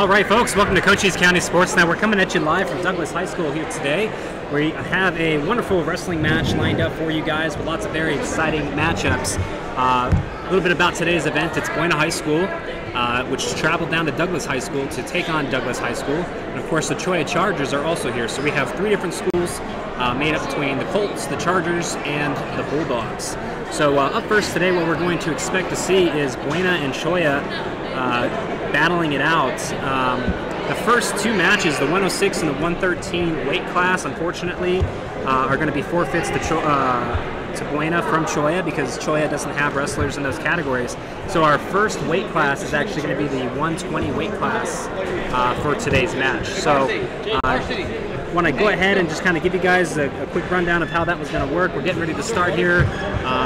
All right, folks, welcome to Cochise County Sports Now. We're coming at you live from Douglas High School here today. We have a wonderful wrestling match lined up for you guys with lots of very exciting matchups. A little bit about today's event. It's Buena High School, which traveled down to Douglas High School to take on Douglas High School. And of course, the Cholla Chargers are also here. So we have three different schools made up between the Colts, the Chargers, and the Bulldogs. So up first today, what we're going to expect to see is Buena and Cholla battling it out. The first two matches, the 106 and the 113 weight class, unfortunately, are going to be forfeits to Buena from Cholla because Cholla doesn't have wrestlers in those categories. So our first weight class is actually going to be the 120 weight class for today's match. So I want to go ahead and just kind of give you guys a quick rundown of how that was going to work. We're getting ready to start here.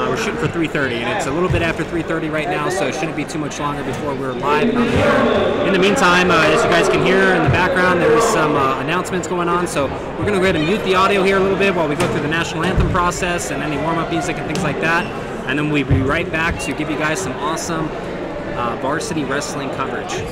We're shooting for 3:30, and it's a little bit after 3:30 right now, so it shouldn't be too much longer before we're live and on the air. In the meantime, as you guys can hear in the background, there is some announcements going on, so we're going to go ahead and mute the audio here a little bit while we go through the national anthem process and any warm-up music and things like that, and then we'll be right back to give you guys some awesome varsity wrestling coverage.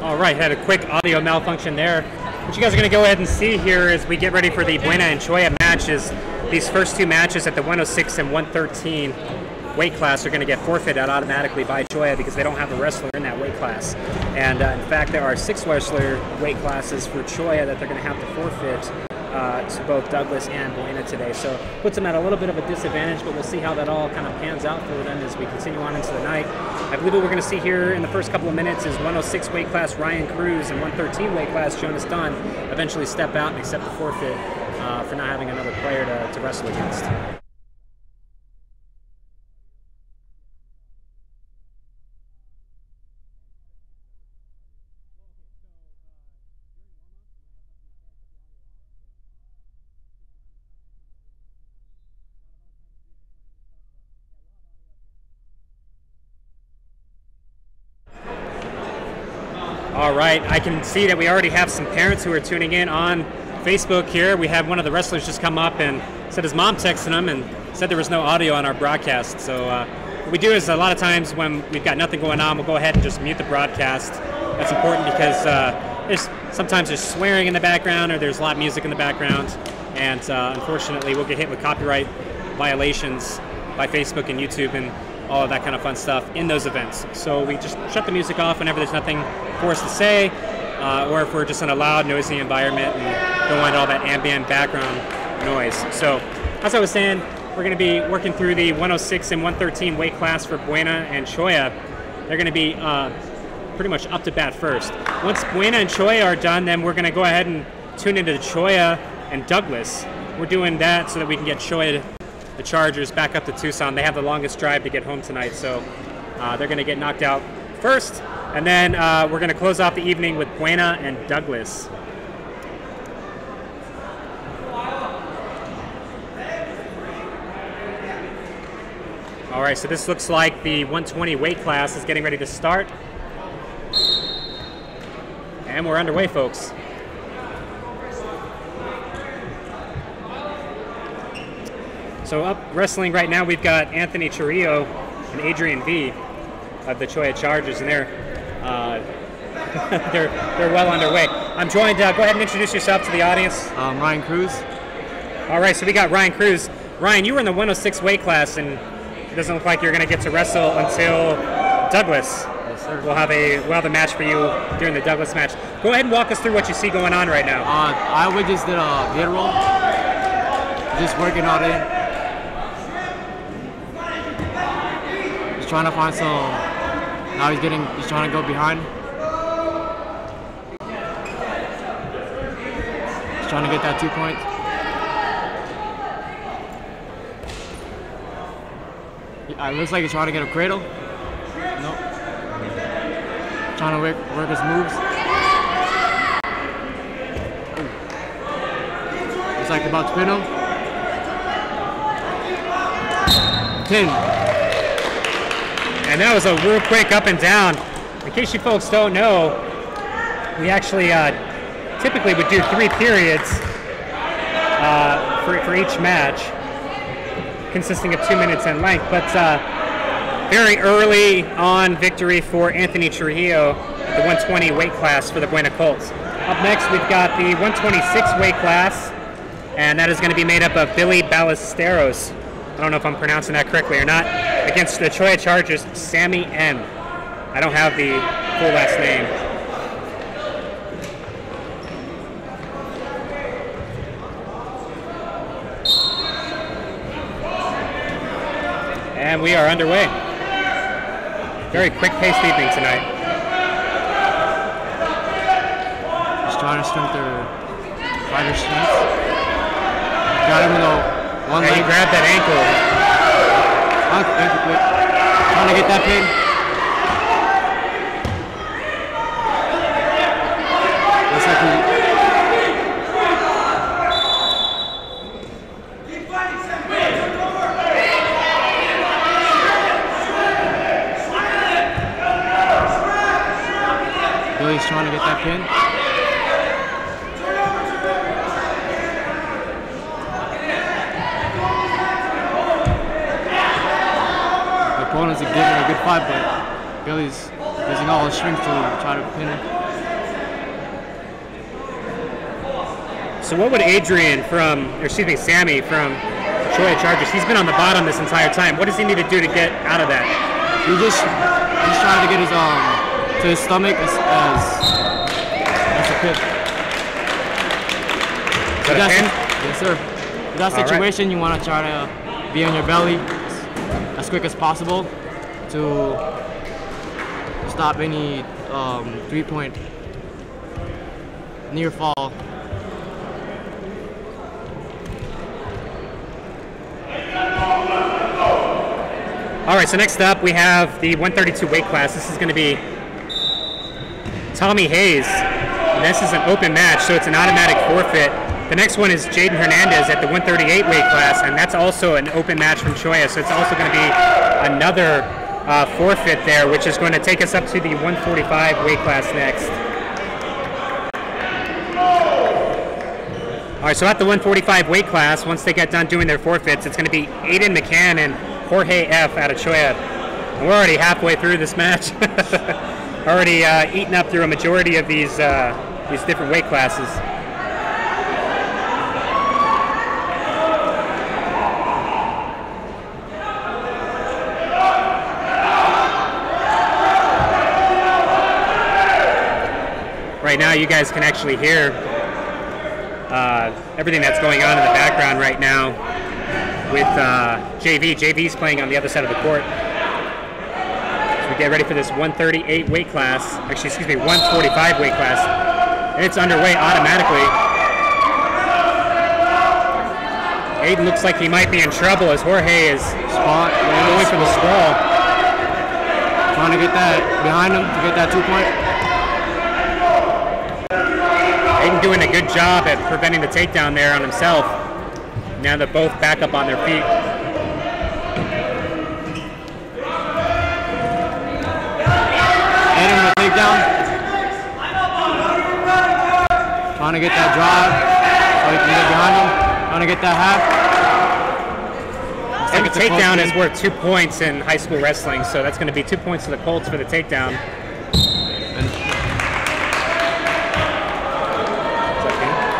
All right, had a quick audio malfunction there. What you guys are going to go ahead and see here as we get ready for the Buena and Choya matches. These first two matches at the 106 and 113 weight class are going to get forfeited automatically by Choya because they don't have a wrestler in that weight class. And in fact, there are 6 wrestler weight classes for Choya that they're going to have to forfeit to both Douglas and Buena today. So puts them at a little bit of a disadvantage, but we'll see how that all kind of pans out for them as we continue on into the night. I believe what we're going to see here in the first couple of minutes is 106 weight class Ryan Cruz and 113 weight class Jonas Dunn eventually step out and accept the forfeit for not having another player to wrestle against. All right, I can see that we already have some parents who are tuning in on Facebook here. We have one of the wrestlers just come up and said his mom texted him and said there was no audio on our broadcast. So what we do is a lot of times when we've got nothing going on, we'll go ahead and just mute the broadcast. That's important because sometimes there's swearing in the background or there's loud music in the background. And unfortunately, we'll get hit with copyright violations by Facebook and YouTube and all of that kind of fun stuff in those events. So we just shut the music off whenever there's nothing for us to say, or if we're just in a loud, noisy environment and don't want all that ambient background noise. So as I was saying, we're going to be working through the 106 and 113 weight class for Buena and Choya. They're going to be pretty much up to bat first. Once Buena and Choya are done, then we're going to go ahead and tune into Choya and Douglas. We're doing that so that we can get Choya, the Chargers, back up to Tucson. They have the longest drive to get home tonight, so they're going to get knocked out first. And then we're going to close off the evening with Buena and Douglas. All right, so this looks like the 120 weight class is getting ready to start. And we're underway, folks. So up wrestling right now, we've got Anthony Chirrillo and Adrian V of the Choya Chargers, and they're well underway. I'm joined. Go ahead and introduce yourself to the audience. Ryan Cruz. All right, so we got Ryan Cruz. Ryan, you were in the 106 weight class, and it doesn't look like you're going to get to wrestle until Douglas. Yes, sir. We'll have a match for you during the Douglas match. Go ahead and walk us through what you see going on right now. I just did a mid roll, just working all day. Just trying to find some. Now he's trying to go behind. He's trying to get that 2 points. It looks like he's trying to get a cradle. Nope. Trying to work his moves. Looks like about to pin him. 10. And that was a real quick up and down. In case you folks don't know, we actually typically would do 3 periods for each match, consisting of 2 minutes in length. But very early on victory for Anthony Chirrillo at the 120 weight class for the Buena Colts. Up next, we've got the 126 weight class, and that is going to be made up of Billy Ballesteros. I don't know if I'm pronouncing that correctly or not. Against the Choya Chargers, Sammy M. I don't have the full last name. And we are underway. Very quick-paced evening tonight. Just trying to strengthen their fighter strength. Got him with one leg. He grabbed that ankle. Ankle quick. Trying to get that pin. Looks like Billy's trying to get that pin. Opponents are giving a good fight, but Billy's using all his strength to try to pin him. So what would Adrian Sammy from Choya Chargers, he's been on the bottom this entire time. What does he need to do to get out of that? He's trying to get his to his stomach as a pin. Is that a pin? Yes, sir. In that situation, you want to try to be on your belly as quick as possible to stop any 3-point near fall. All right, so next up we have the 132 weight class. This is going to be Tommy Hayes. And this is an open match, so it's an automatic forfeit. The next one is Jaden Hernandez at the 138 weight class, and that's also an open match from Choya, so it's also going to be another forfeit there, which is going to take us up to the 145 weight class next. All right, so at the 145 weight class, once they get done doing their forfeits, it's going to be Aiden McCann and Jorge F. out of Choya. And we're already halfway through this match. Already eaten up through a majority of these different weight classes. Right now, you guys can actually hear everything that's going on in the background right now with JV. JV's playing on the other side of the court. So we get ready for this 138 weight class. Actually, excuse me, 145 weight class. And it's underway automatically. Aiden looks like he might be in trouble as Jorge is going for the sprawl. Trying to get that behind him to get that 2-point. Aiden doing a good job at preventing the takedown there on himself. Now they're both back up on their feet. Aiden with the takedown. Trying to get that drive so he can get behind him. Trying to get that half. And the takedown is worth 2 points in high school wrestling, so that's going to be 2 points to the Colts for the takedown.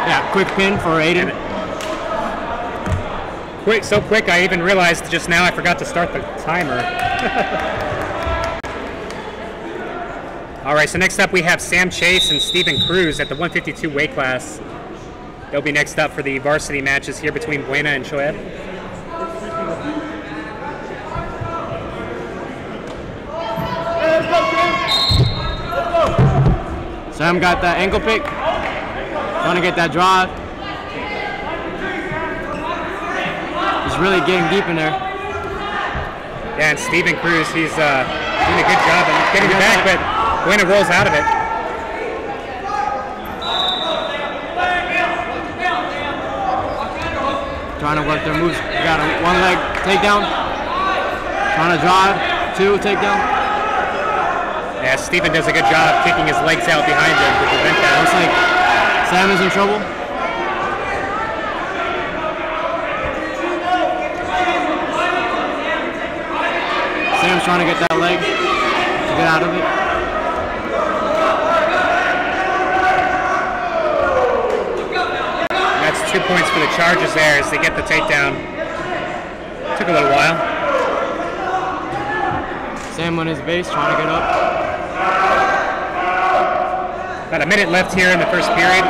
Yeah, quick pin for Aiden. Quick, so quick I even realized just now I forgot to start the timer. All right, so next up we have Sam Chase and Stephen Cruz at the 152 weight class. They'll be next up for the varsity matches here between Buena and Choya. Sam got that ankle pick. Trying to get that drive. He's really getting deep in there. Yeah, and Stephen Cruz, he's doing a good job of getting it back, but Buena rolls out of it. Trying to work their moves. Got a 1-leg takedown. Trying to drive, 2 takedown. Yeah, Stephen does a good job kicking his legs out behind him to prevent that. Looks like Sam is in trouble. Sam's trying to get that leg to get out of it. That's 2 points for the Chargers there as they get the takedown. Took a little while. Sam on his base, trying to get up. About a minute left here in the first period.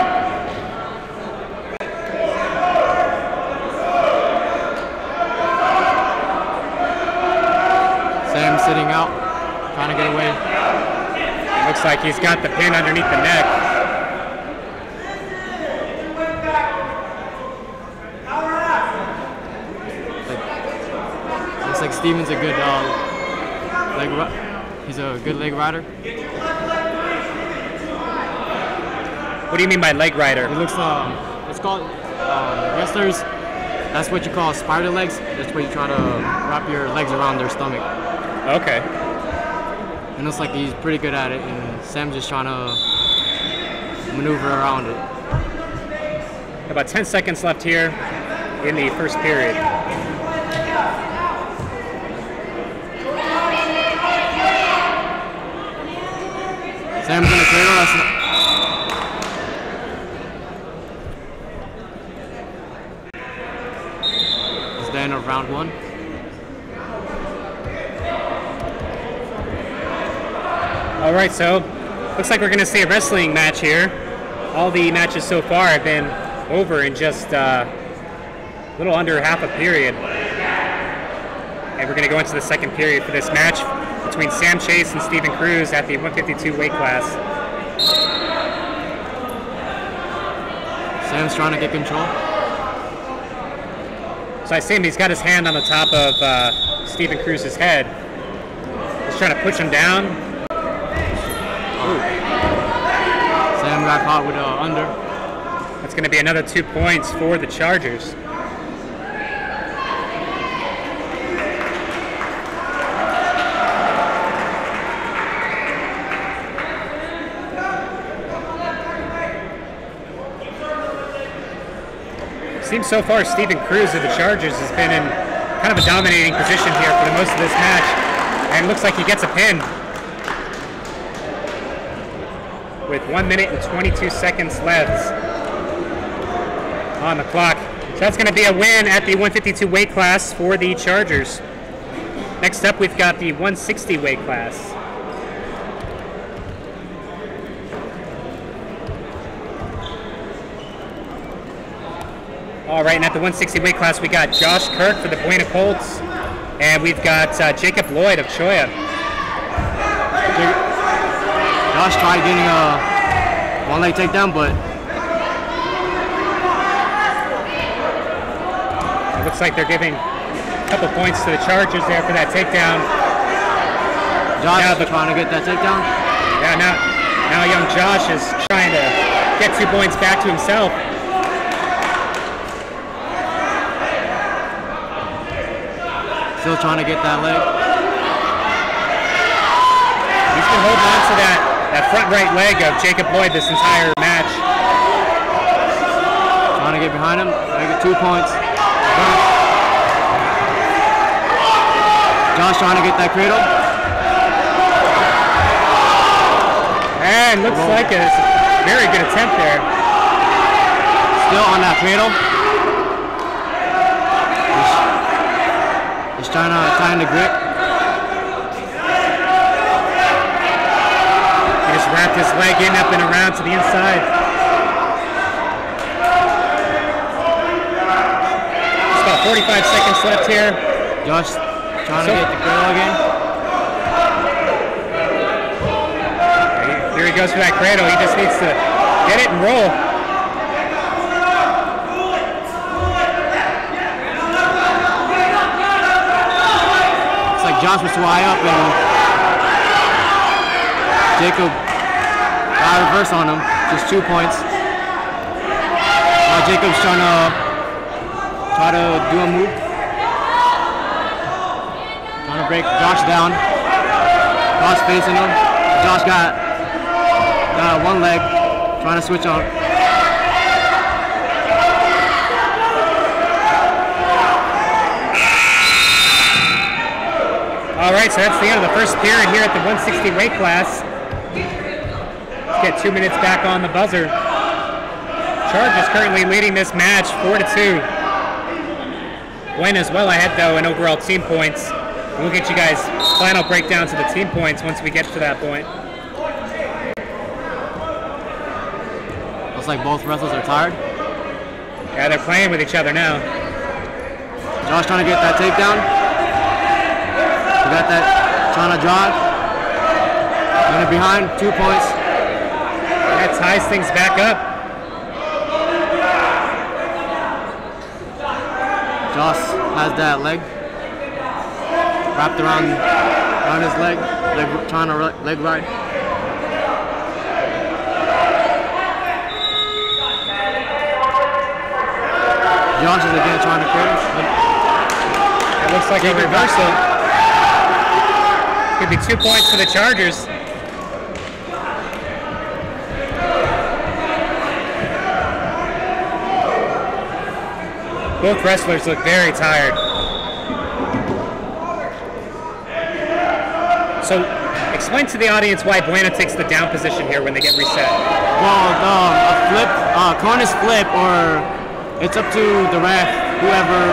Sam sitting out, trying to get away. Looks like he's got the pin underneath the neck. Looks like Steven's a good he's a good leg rider. What do you mean by leg rider? It looks it's called wrestlers. That's what you call spider legs. That's where you try to wrap your legs around their stomach. Okay. And it looks like he's pretty good at it, and Sam's just trying to maneuver around it. About 10 seconds left here in the first period. Sam's gonna cradle us. the end of round 1. All right, so looks like we're going to see a wrestling match here. All the matches so far have been over in just a little under half a period. And we're going to go into the second period for this match between Sam Chase and Stephen Cruz at the 152 weight class. Sam's trying to get control. So I see him, he's got his hand on the top of Stephen Cruz's head. He's trying to push him down. Sam got caught with under. That's going to be another 2 points for the Chargers. Seems so far Stephen Cruz of the Chargers has been in kind of a dominating position here for the most of this match, and looks like he gets a pin with 1 minute and 22 seconds left on the clock. So that's going to be a win at the 152 weight class for the Chargers. Next up, we've got the 160 weight class. All right, and at the 160 weight class, we got Josh Kirk for the Buena Colts, and we've got Jacob Lloyd of Choya. Josh tried getting a one-leg takedown, but it looks like they're giving a couple points to the Chargers there for that takedown. Josh trying to get that takedown. Yeah, now young Josh is trying to get 2 points back to himself. Still trying to get that leg. He's been holding on to that front right leg of Jacob Lloyd this entire match. Trying to get behind him. Make it 2 points. Josh trying to get that cradle. And looks like a very good attempt there. Still on that cradle. He's trying to grip. He just wrapped his leg in up and around to the inside. Just about 45 seconds left here. Josh trying to get the cradle again. Here he goes for that cradle. He just needs to get it and roll. Josh was too high up and Jacob got a reverse on him, just 2 points. Now Jacob's trying to do a move. Trying to break Josh down. Josh facing him. Josh got one leg, trying to switch on. All right, so that's the end of the first period here at the 160 weight class. Let's get 2 minutes back on the buzzer. Chargers currently leading this match 4-2. Buena's well ahead though in overall team points. And we'll get you guys final breakdown to the team points once we get to that point. Looks like both wrestlers are tired. Yeah, they're playing with each other now. Josh trying to get that takedown. Got that, trying to drive. Running behind, 2 points. That ties things back up. Josh has that leg wrapped around his leg, trying to leg ride. Josh is again trying to cradle. It looks like a reversal. Could be 2 points for the Chargers. Both wrestlers look very tired. So, explain to the audience why Buena takes the down position here when they get reset. Well, a flip, corners flip, or it's up to the ref, whoever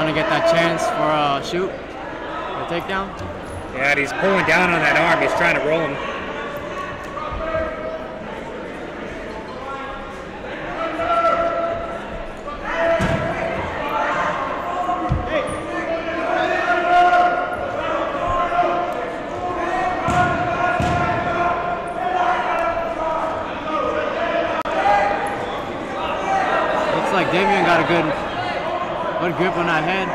trying to get that chance for a shoot, a takedown. Yeah, and he's pulling down on that arm. He's trying to roll him. Looks like Davion got a good grip on that head.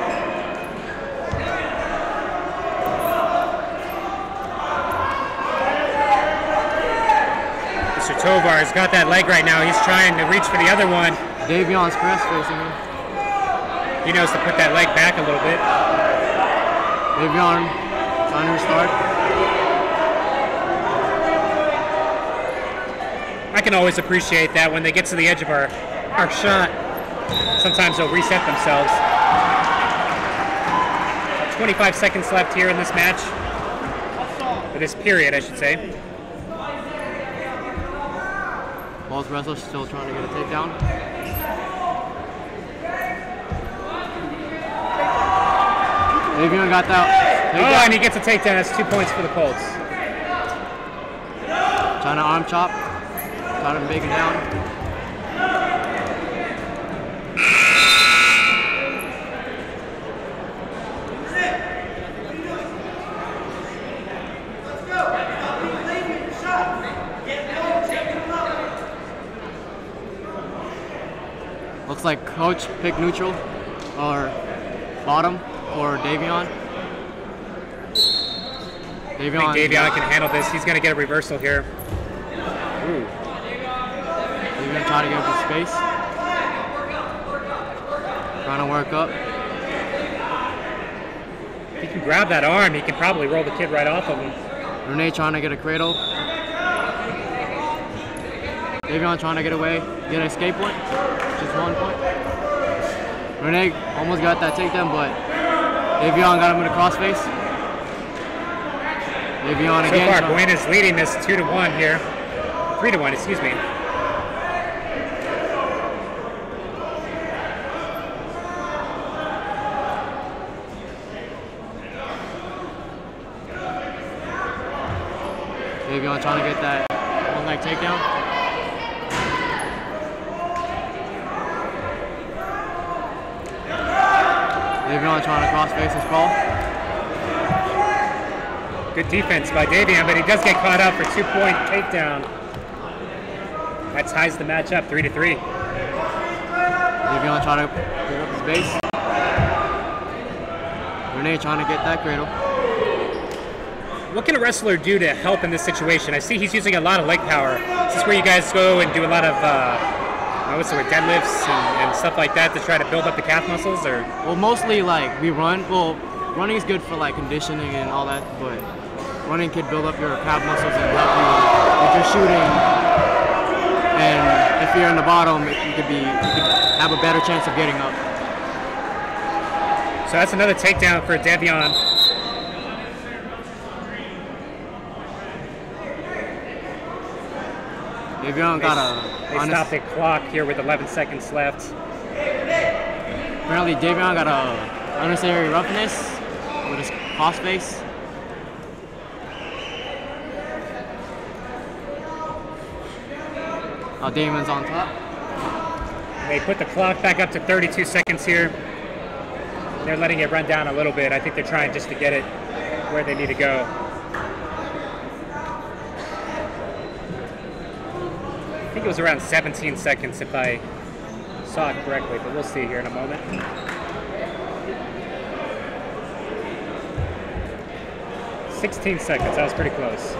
Mr. Tovar has got that leg right now. He's trying to reach for the other one. Davion's press facing him. He knows to put that leg back a little bit. Davion trying to restart. I can always appreciate that when they get to the edge of our shot. Sometimes they'll reset themselves. 25 seconds left here in this match. Or this period, I should say. Both wrestlers still trying to get a takedown. Davion got that takedown. Oh, and he gets a takedown. That's 2 points for the Colts. Trying to arm chop. Trying to make it down. Looks like Coach picked neutral or bottom for Davion. I think Davion can handle this. He's going to get a reversal here. Ooh. Davion trying to get up in space. Trying to work up. If he can grab that arm, he can probably roll the kid right off of him. Renee trying to get a cradle. Davion trying to get away, get an escape point. Just 1 point. Renee almost got that takedown, but Davion got him in a crossface. Davion again. So far, Buena's leading this 2-1 here. 3-1, excuse me. Davion trying to get that one leg takedown. Davion trying to crossface his call. Good defense by Davion, but he does get caught out for 2-point takedown. That ties the match up 3-3. Davion trying to pick up his base. Renee trying to get that cradle. What can a wrestler do to help in this situation? I see he's using a lot of leg power. Is this where you guys go and do a lot of deadlifts and stuff like that to try to build up the calf muscles? Or well, mostly like we run. Well, running is good for like conditioning and all that, but running can build up your calf muscles and help you if you're shooting. And if you're in the bottom, you could have a better chance of getting up. So that's another takedown for Davion. Davion got They stopped the clock here with 11 seconds left. Apparently Davion got a unnecessary roughness with his crossface. Now Davion's on top. They put the clock back up to 32 seconds here. They're letting it run down a little bit. I think they're trying just to get it where they need to go. I think it was around 17 seconds if I saw it correctly, but we'll see here in a moment. "16 seconds, that was pretty close.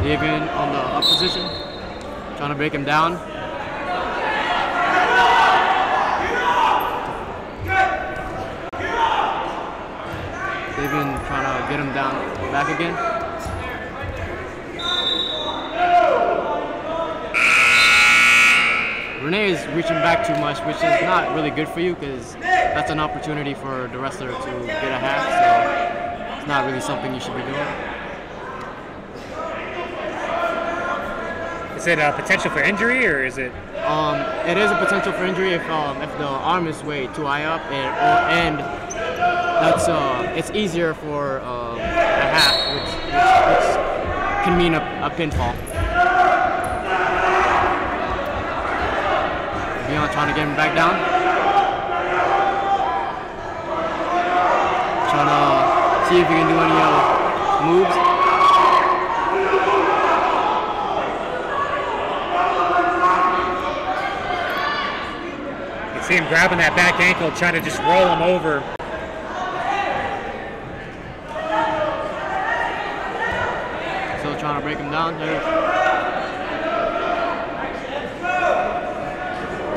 Davion on the up position, trying to break him down. Davion trying to get him down back again. Renee is reaching back too much, which is not really good for you because that's an opportunity for the wrestler to get a half, so it's not really something you should be doing. Is it a potential for injury, or is it? It is a potential for injury if the arm is way too high up, and that's it's easier for a half, which can mean a pinfall. Beyond trying to get him back down. Trying to see if he can do any moves. See him grabbing that back ankle, trying to just roll him over. Still trying to break him down.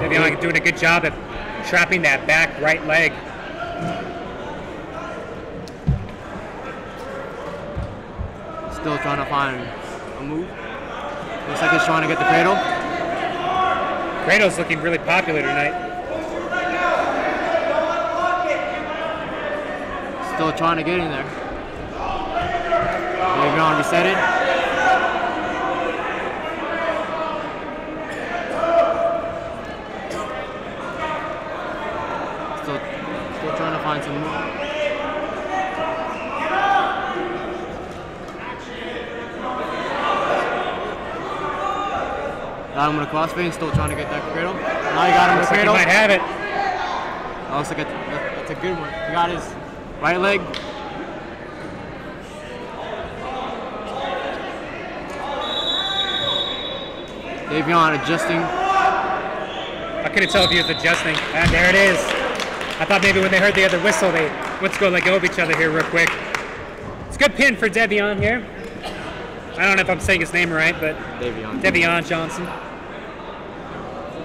Devion doing a good job at trapping that back right leg. Still trying to find a move. Looks like he's trying to get the cradle. Cradle's looking really popular tonight. Still trying to get in there. Devion reset it. Still trying to find some move. Got him with a crossface, still trying to get that cradle. Now he got him with a cradle. Like he might have it. Oh, looks like that's a good one. He got his right leg. Devion adjusting. I couldn't tell if he was adjusting. And there it is. I thought maybe when they heard the other whistle, they went to go let go of each other here real quick. It's a good pin for Devion here. I don't know if I'm saying his name right, but Devion Johnson.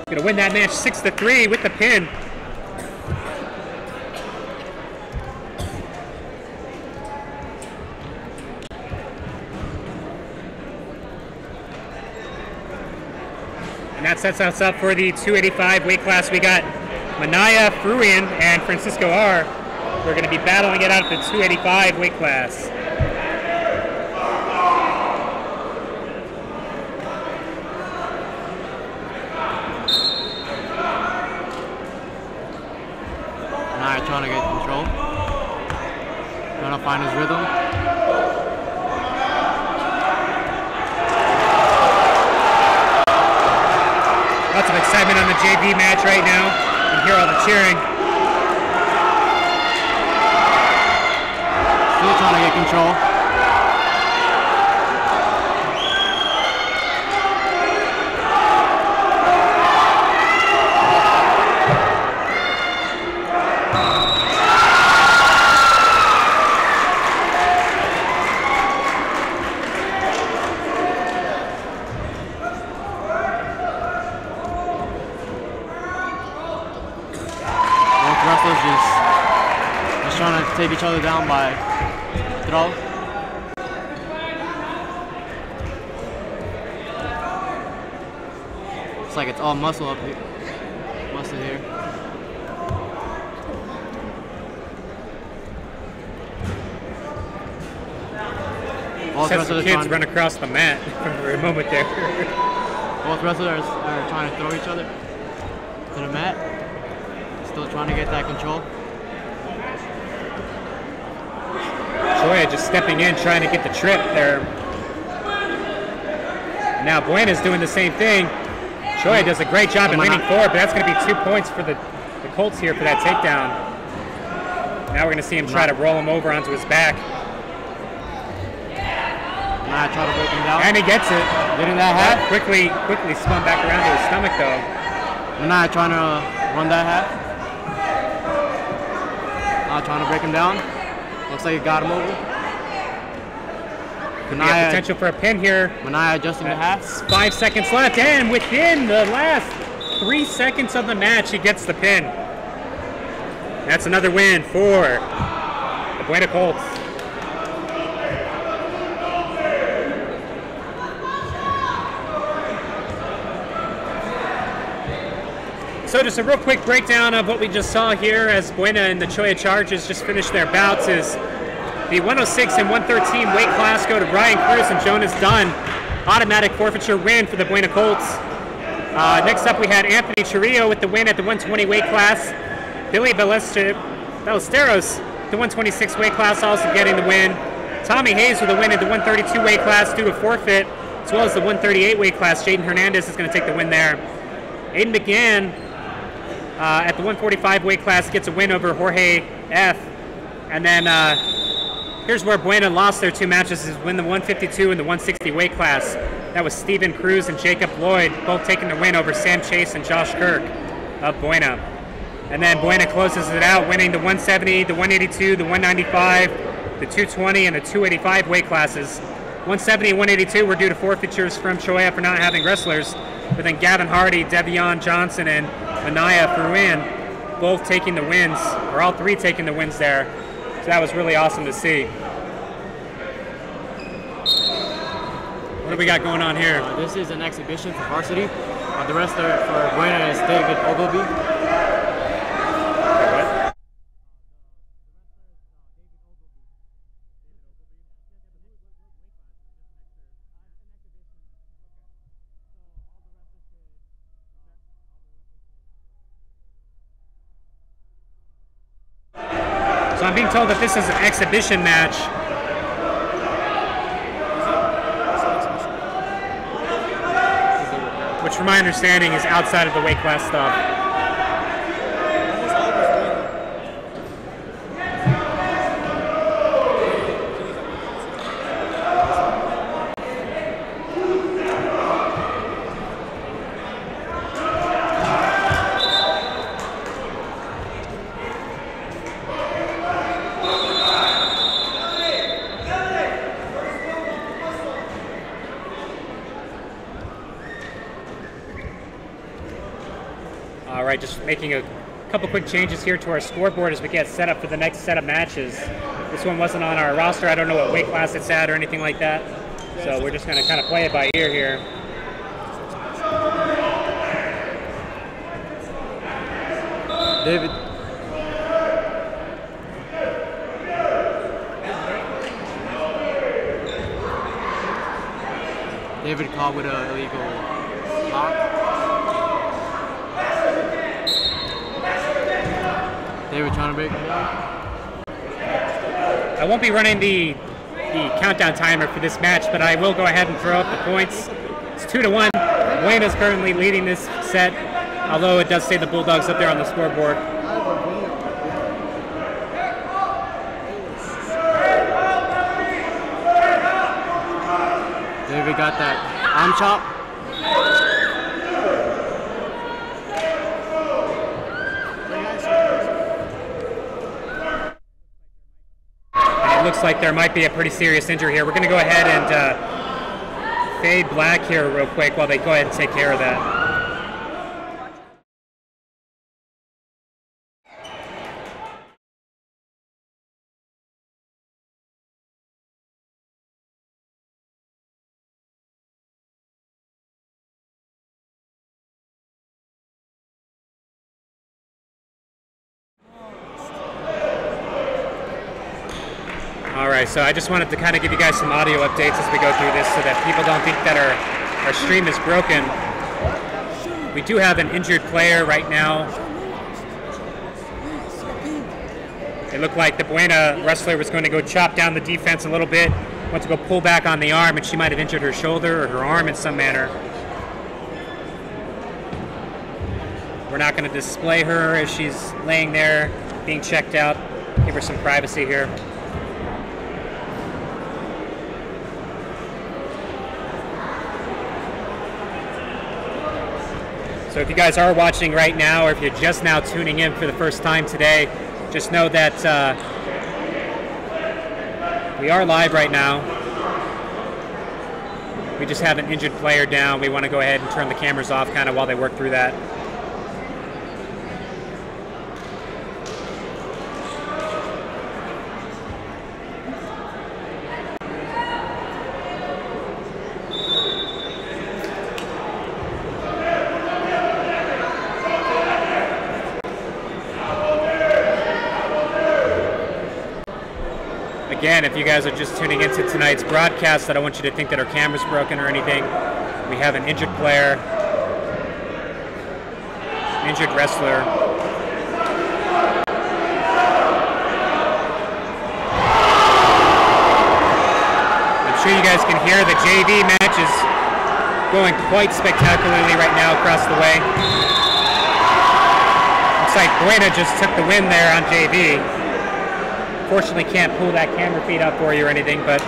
Gonna win that match 6-3 with the pin. And that sets us up for the 285 weight class. We got Manaya Fruian and Francisco R. We're going to be battling it out at the 285 weight class. Manaya trying to get control. Trying to find his rhythm. Lots of excitement on the JV match right now. You can hear all the cheering. Still trying to get control. Just trying to take each other down by throw. It's like it's all muscle up here. Muscle here. Both wrestlers kids run across the mat for a moment there. Both wrestlers are trying to throw each other to the mat. Still trying to get that control. Choya just stepping in, trying to get the trip there. Now Buena's doing the same thing. Choya does a great job in leaning forward, but that's going to be 2 points for the Colts here for that takedown. Now we're going to see him try to roll him over onto his back. Now try to break him down. And he gets it. Getting that half. Quickly spun back around to his stomach though. Now trying to run that half. Trying to break him down. Looks like he got him over. Manaya, potential for a pin here. Manaya adjusting the half. 5 seconds left, and within the last 3 seconds of the match, he gets the pin. That's another win for the Buena Colts. So just a real quick breakdown of what we just saw here as Buena and the Choya Chargers just finished their bouts is the 106 and 113 weight class go to Brian Cruz and Jonas Dunn. automatic forfeiture win for the Buena Colts. Next up, we had Anthony Chirillo with the win at the 120 weight class. Billy Ballesteros, the 126 weight class, also getting the win. Tommy Hayes with a win at the 132 weight class due to forfeit, as well as the 138 weight class. Jaden Hernandez is going to take the win there. Aiden McGann at the 145 weight class gets a win over Jorge F. And then here's where Buena lost their two matches, is win the 152 and the 160 weight class. That was Stephen Cruz and Jacob Lloyd, both taking the win over Sam Chase and Josh Kirk of Buena. And then Buena closes it out, winning the 170, the 182, the 195, the 220, and the 285 weight classes. 170 and 182 were due to forfeitures from Choya for not having wrestlers, but then Gavin Hardy, Devion Johnson, and Anaya Fruin both taking the wins, or all three taking the wins there. So that was really awesome to see. What do we got going on here? This is an exhibition for varsity. The wrestler for Buena is David Ogilvie. So I'm being told that this is an exhibition match. Which from my understanding is outside of the weight class stuff. All right, just making a couple quick changes here to our scoreboard as we get set up for the next set of matches. This one wasn't on our roster. I don't know what weight class it's at or anything like that. So we're just going to kind of play it by ear here. David caught with an illegal lock. David trying to break. I won't be running the countdown timer for this match, but I will go ahead and throw up the points. It's 2-1. Buena's currently leading this set, although it does say the Bulldogs up there on the scoreboard. David got that arm chop. It looks like there might be a pretty serious injury here. We're going to go ahead and fade black here real quick while they go ahead and take care of that. Alright, so I just wanted to kind of give you guys some audio updates as we go through this so that people don't think that our stream is broken. We do have an injured player right now. It looked like the Buena wrestler was going to go chop down the defense a little bit, went to go pull back on the arm, and she might have injured her shoulder or her arm in some manner. We're not going to display her as she's laying there being checked out. Give her some privacy here. So if you guys are watching right now, or if you're just now tuning in for the first time today, just know that we are live right now. We just have an injured player down. We want to go ahead and turn the cameras off kind of while they work through that. again, if you guys are just tuning into tonight's broadcast, I don't want you to think that our camera's broken or anything. We have an injured player, injured wrestler. I'm sure you guys can hear the JV match is going quite spectacularly right now across the way. Looks like Buena just took the win there on JV. Fortunately, can't pull that camera feed up for you or anything, but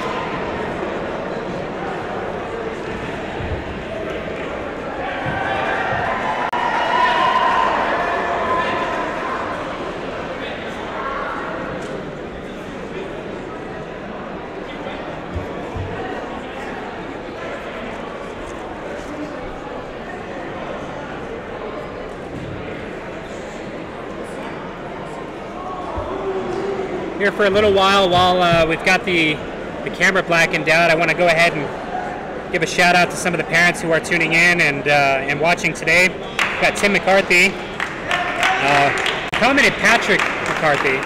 here for a little while we've got the camera blackened out. I want to go ahead and give a shout out to some of the parents who are tuning in and watching today. We've got Tim McCarthy, commented Patrick McCarthy,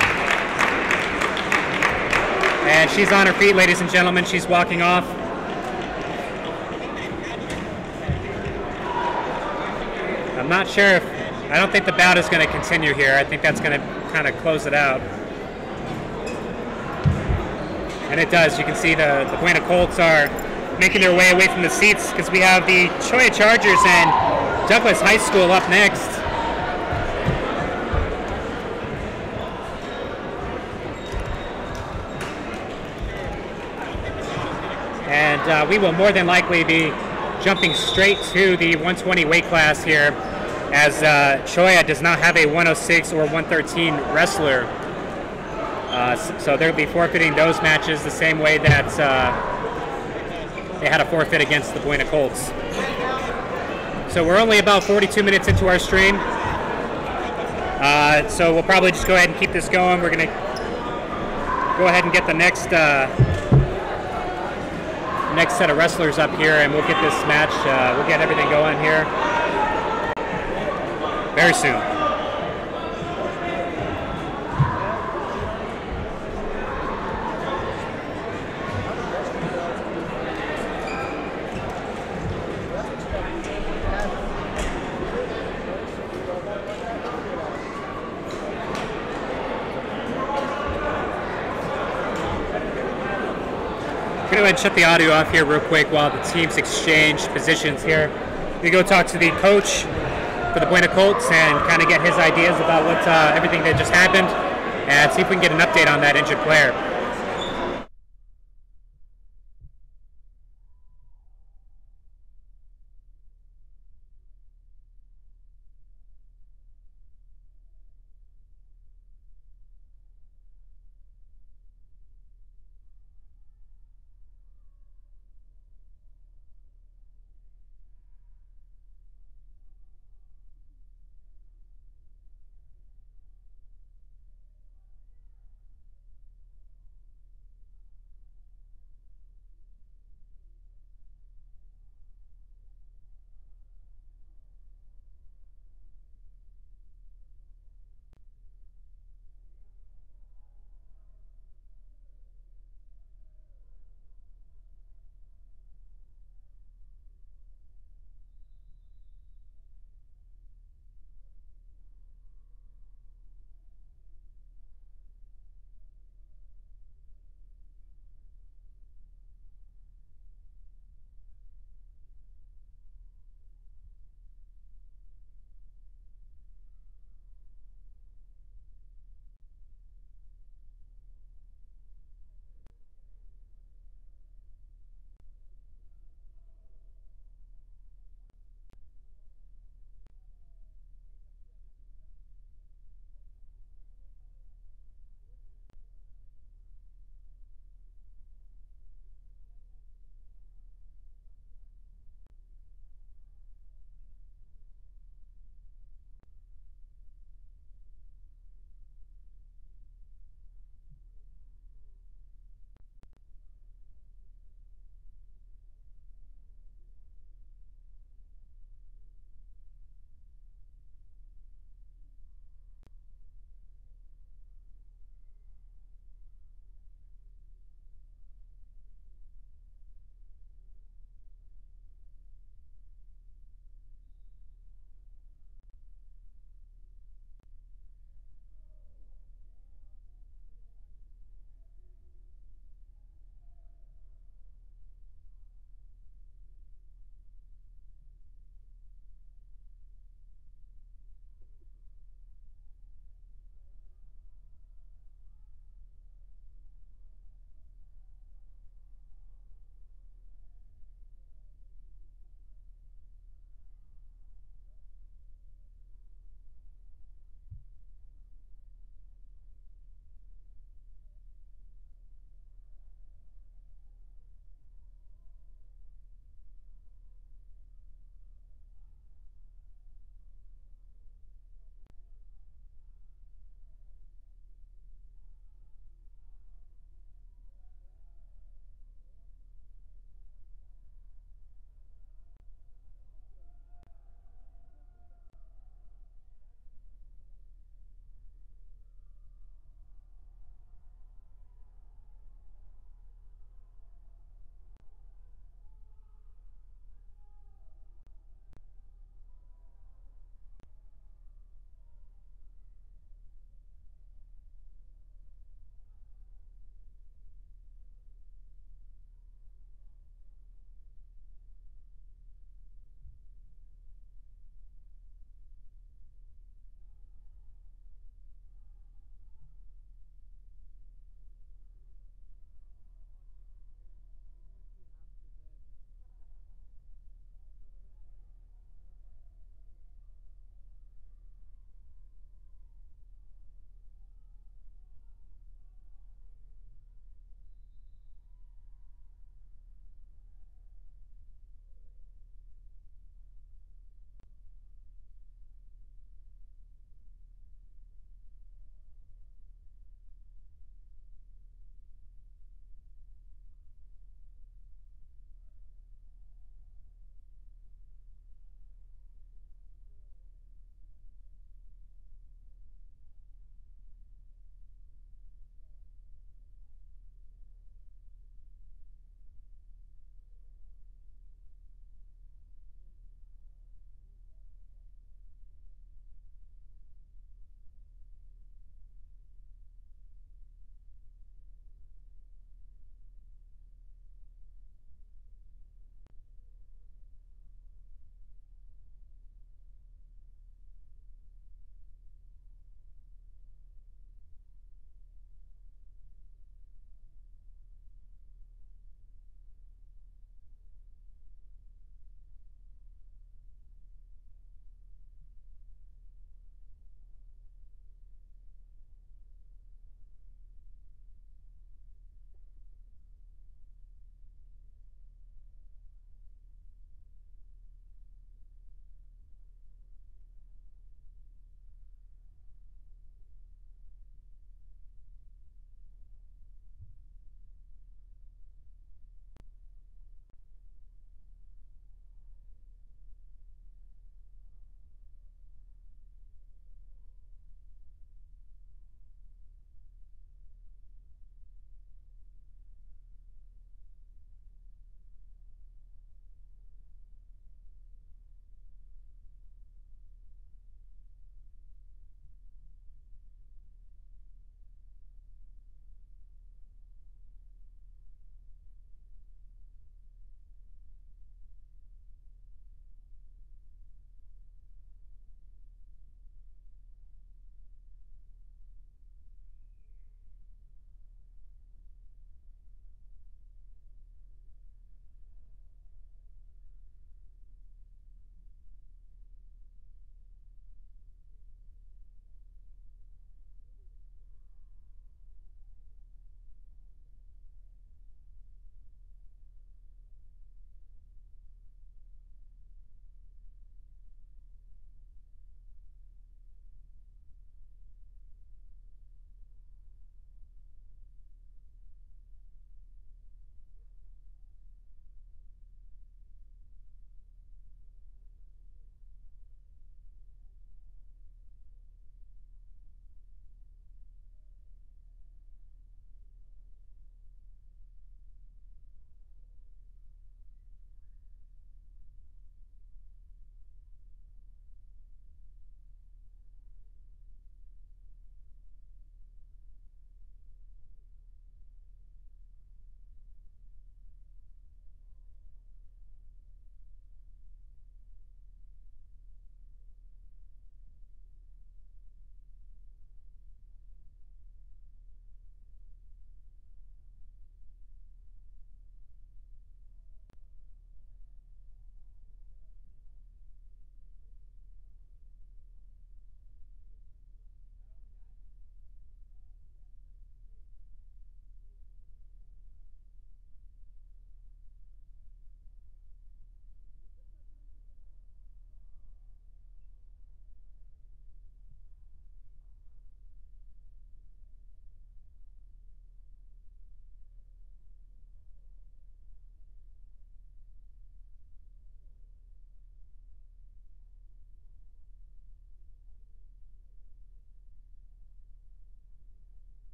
and she's on her feet, ladies and gentlemen. She's walking off. I'm not sure if, I don't think the bout is going to continue here. I think that's going to kind of close it out. And it does. You can see the Buena Colts are making their way away from the seats because we have the Cholla Chargers and Douglas High School up next. And we will more than likely be jumping straight to the 120 weight class here, as Cholla does not have a 106 or 113 wrestler. So they'll be forfeiting those matches the same way that they had a forfeit against the Buena Colts. So we're only about 42 minutes into our stream. So we'll probably just go ahead and keep this going. We're going to go ahead and get the next set of wrestlers up here, and we'll get this match, we'll get everything going here very soon. Go ahead and shut the audio off here real quick while the teams exchange positions here. We go talk to the coach for the Buena Colts and kind of get his ideas about what everything that just happened, and see if we can get an update on that injured player.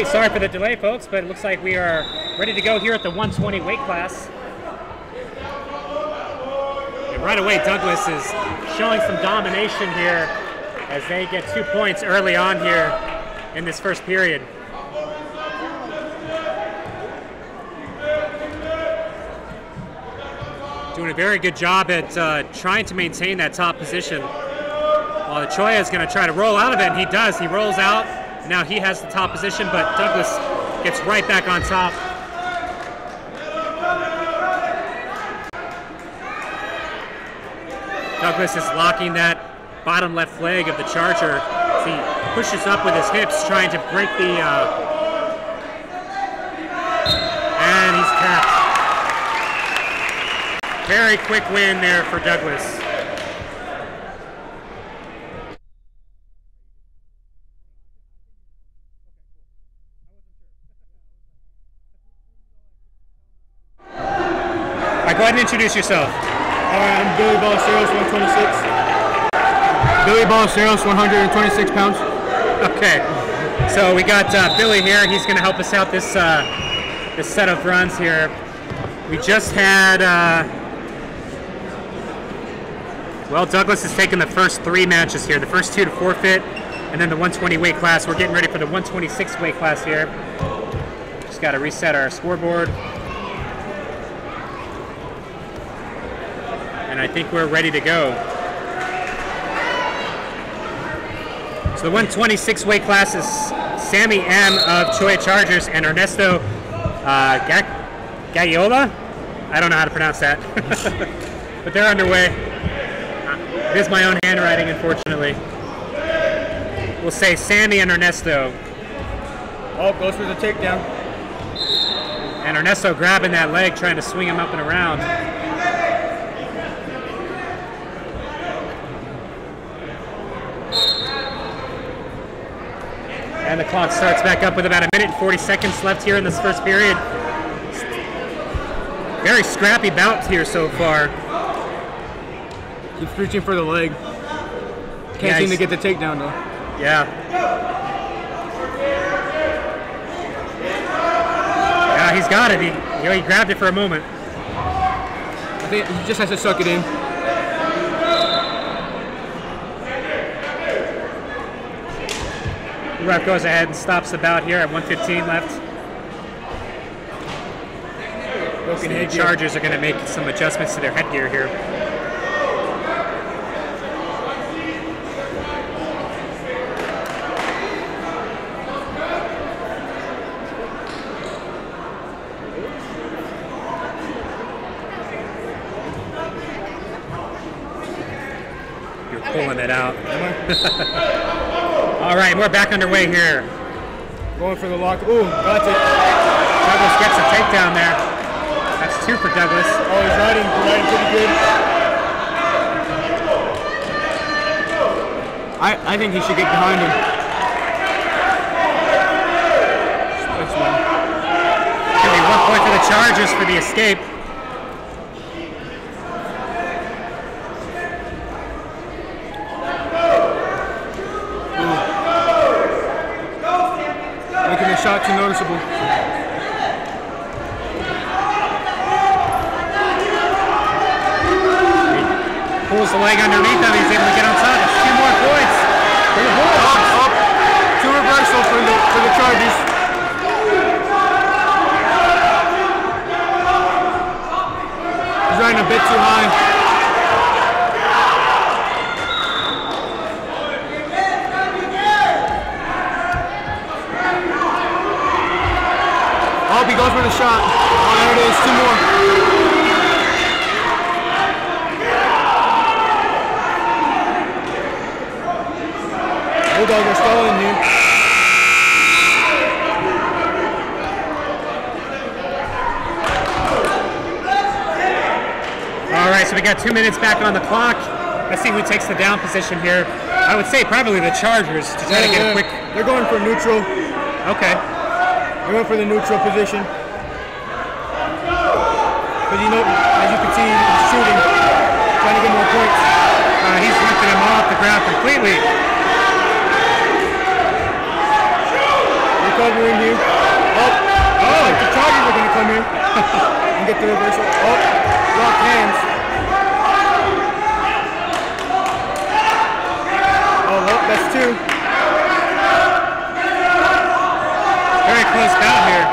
sorry for the delay, folks, but it looks like we are ready to go here at the 120 weight class. And right away, Douglas is showing some domination here as they get 2 points early on here in this first period. Doing a very good job at trying to maintain that top position. While Choya is going to try to roll out of it, and he does. He rolls out. Now he has the top position, but Douglas gets right back on top. Douglas is locking that bottom left leg of the Charger. So he pushes up with his hips, trying to break the... and he's tapped. Very quick win there for Douglas. Go ahead and introduce yourself. All right, I'm Billy Ballesteros, 126. Billy Ballesteros, 126 pounds. Okay, so we got Billy here. He's going to help us out this this set of runs here. We just had, well, Douglas has taken the first 3 matches here. The first 2 to forfeit, and then the 120 weight class. We're getting ready for the 126 weight class here. Just got to reset our scoreboard. And I think we're ready to go. So the 126 weight class is Sammy M of Choya Chargers and Ernesto Gagliola. I don't know how to pronounce that, but they're underway. It is my own handwriting, unfortunately. We'll say Sammy and Ernesto. Oh, goes for the takedown. And Ernesto grabbing that leg, trying to swing him up and around. And the clock starts back up with about 1 minute and 40 seconds left here in this first period. Very scrappy bout here so far. Keeps reaching for the leg. Can't seem to get the takedown though. Yeah. Yeah, he's got it. He grabbed it for a moment. I think he just has to suck it in. The ref goes ahead and stops the bout here at 1:15 left. The Chargers are going to make some adjustments to their headgear here. You're pulling it out. All right, we're back underway here. Going for the lock. Ooh, got it. Douglas gets a takedown there. That's 2 for Douglas. Oh, he's riding pretty good. I think he should get behind him. That's one. Give me 1 point for the Chargers for the escape. Making the shot too noticeable. Pulls the leg underneath him. He's able to get on top. That's 2 more points for the Bulldogs. Up. 2 reversals for the Chargers. He's riding a bit too high. Oh, he goes for the shot. Oh, there it is. 2 more. Bulldogs are stalling here. All right, so we got 2 minutes back on the clock. Let's see who takes the down position here. I would say probably the Chargers to try to get a quick. They're going for neutral. Okay. They're going for the neutral position. But you know, as you can see, he's shooting, trying to get more points. He's lifting him off the ground completely. Here recovering here. Oh, like the Chargers are going to come here and get the reversal. Oh, locked hands. Oh, well, that's two. Very close bout here.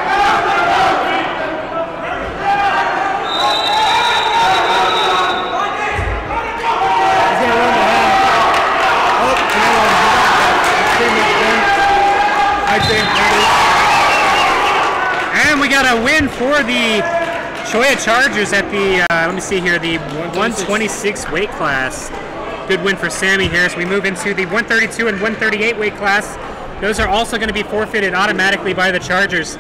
He's going to run the half. Oh, and then that's pretty much done. And we got a win for the Cholla Chargers at the, let me see here, the 126 weight class. Good win for Sammy here. So we move into the 132 and 138 weight class. Those are also going to be forfeited automatically by the Chargers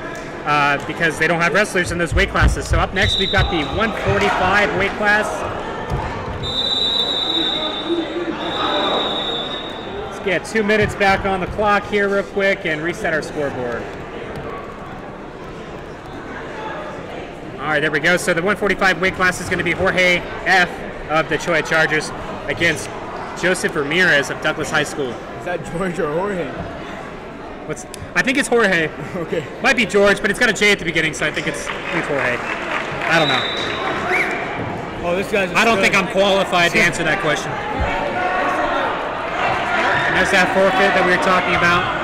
because they don't have wrestlers in those weight classes. So up next we've got the 145 weight class. Let's get 2 minutes back on the clock here real quick and reset our scoreboard. All right, there we go. So the 145 weight class is going to be Jorge F. of the Cholla Chargers against Joseph Ramirez of Douglas High School. Is that George or Jorge? I think it's Jorge. Okay. Might be George, but it's got a J at the beginning, so I think it's Jorge. I don't know. Oh, this guy's. I don't think I'm qualified to answer that question. And there's that forfeit that we were talking about.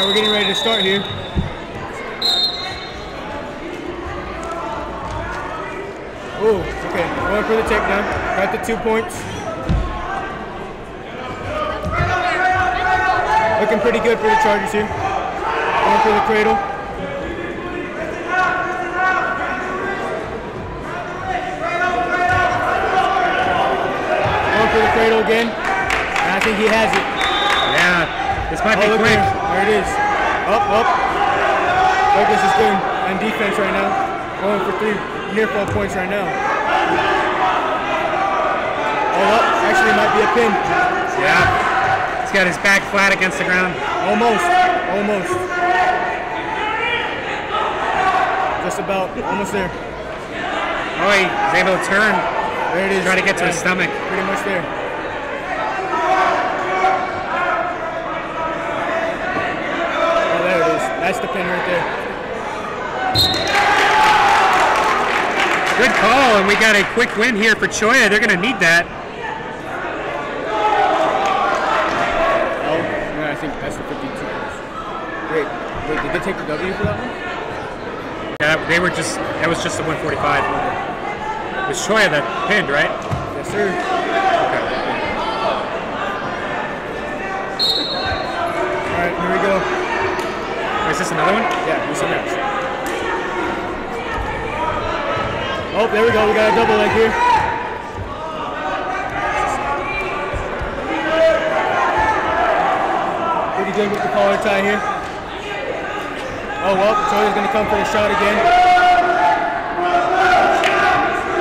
We're getting ready to start here. Oh, okay. Going for the takedown. Got the 2 points. Looking pretty good for the Chargers here. Going for the cradle. Going for the cradle again. And I think he has it. Yeah, this might be quick. There it is. Up. Douglas is good on defense right now. Going for 3 near fall points right now. Up. Actually, might be a pin. Yeah. He's got his back flat against the ground. Almost. Just about. Almost there. Oh, he's able to turn. There it is. Try to get to his stomach. Pretty much there. That's the pin right there. Good call, and we got a quick win here for Cholla. They're going to need that. Oh, no, I think that's the 52. Wait, did they take the W for that one? Yeah, that was just the 145. It was Cholla that pinned, right? Yes, sir. Okay. All right, here we go. Is this another one? Yeah, this is next. Oh, there we go. We got a double leg here. Pretty good with the collar tie here. Oh, well, Cholla's going to come for the shot again.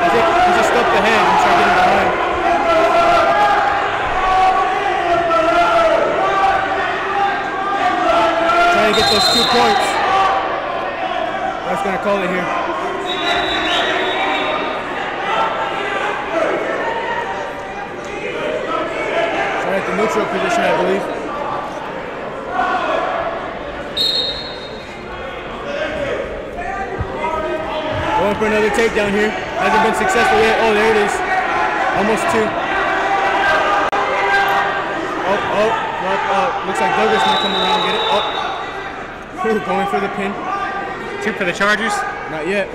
I think he just stuck the hand and tried getting behind. Trying to get those 2 points. That's going to call it here. Trying at the neutral position, I believe. Going for another takedown here. Hasn't been successful yet. Oh, there it is. Almost 2. Looks like Douglas might come around and get it. Going for the pin. 2 for the Chargers. Not yet.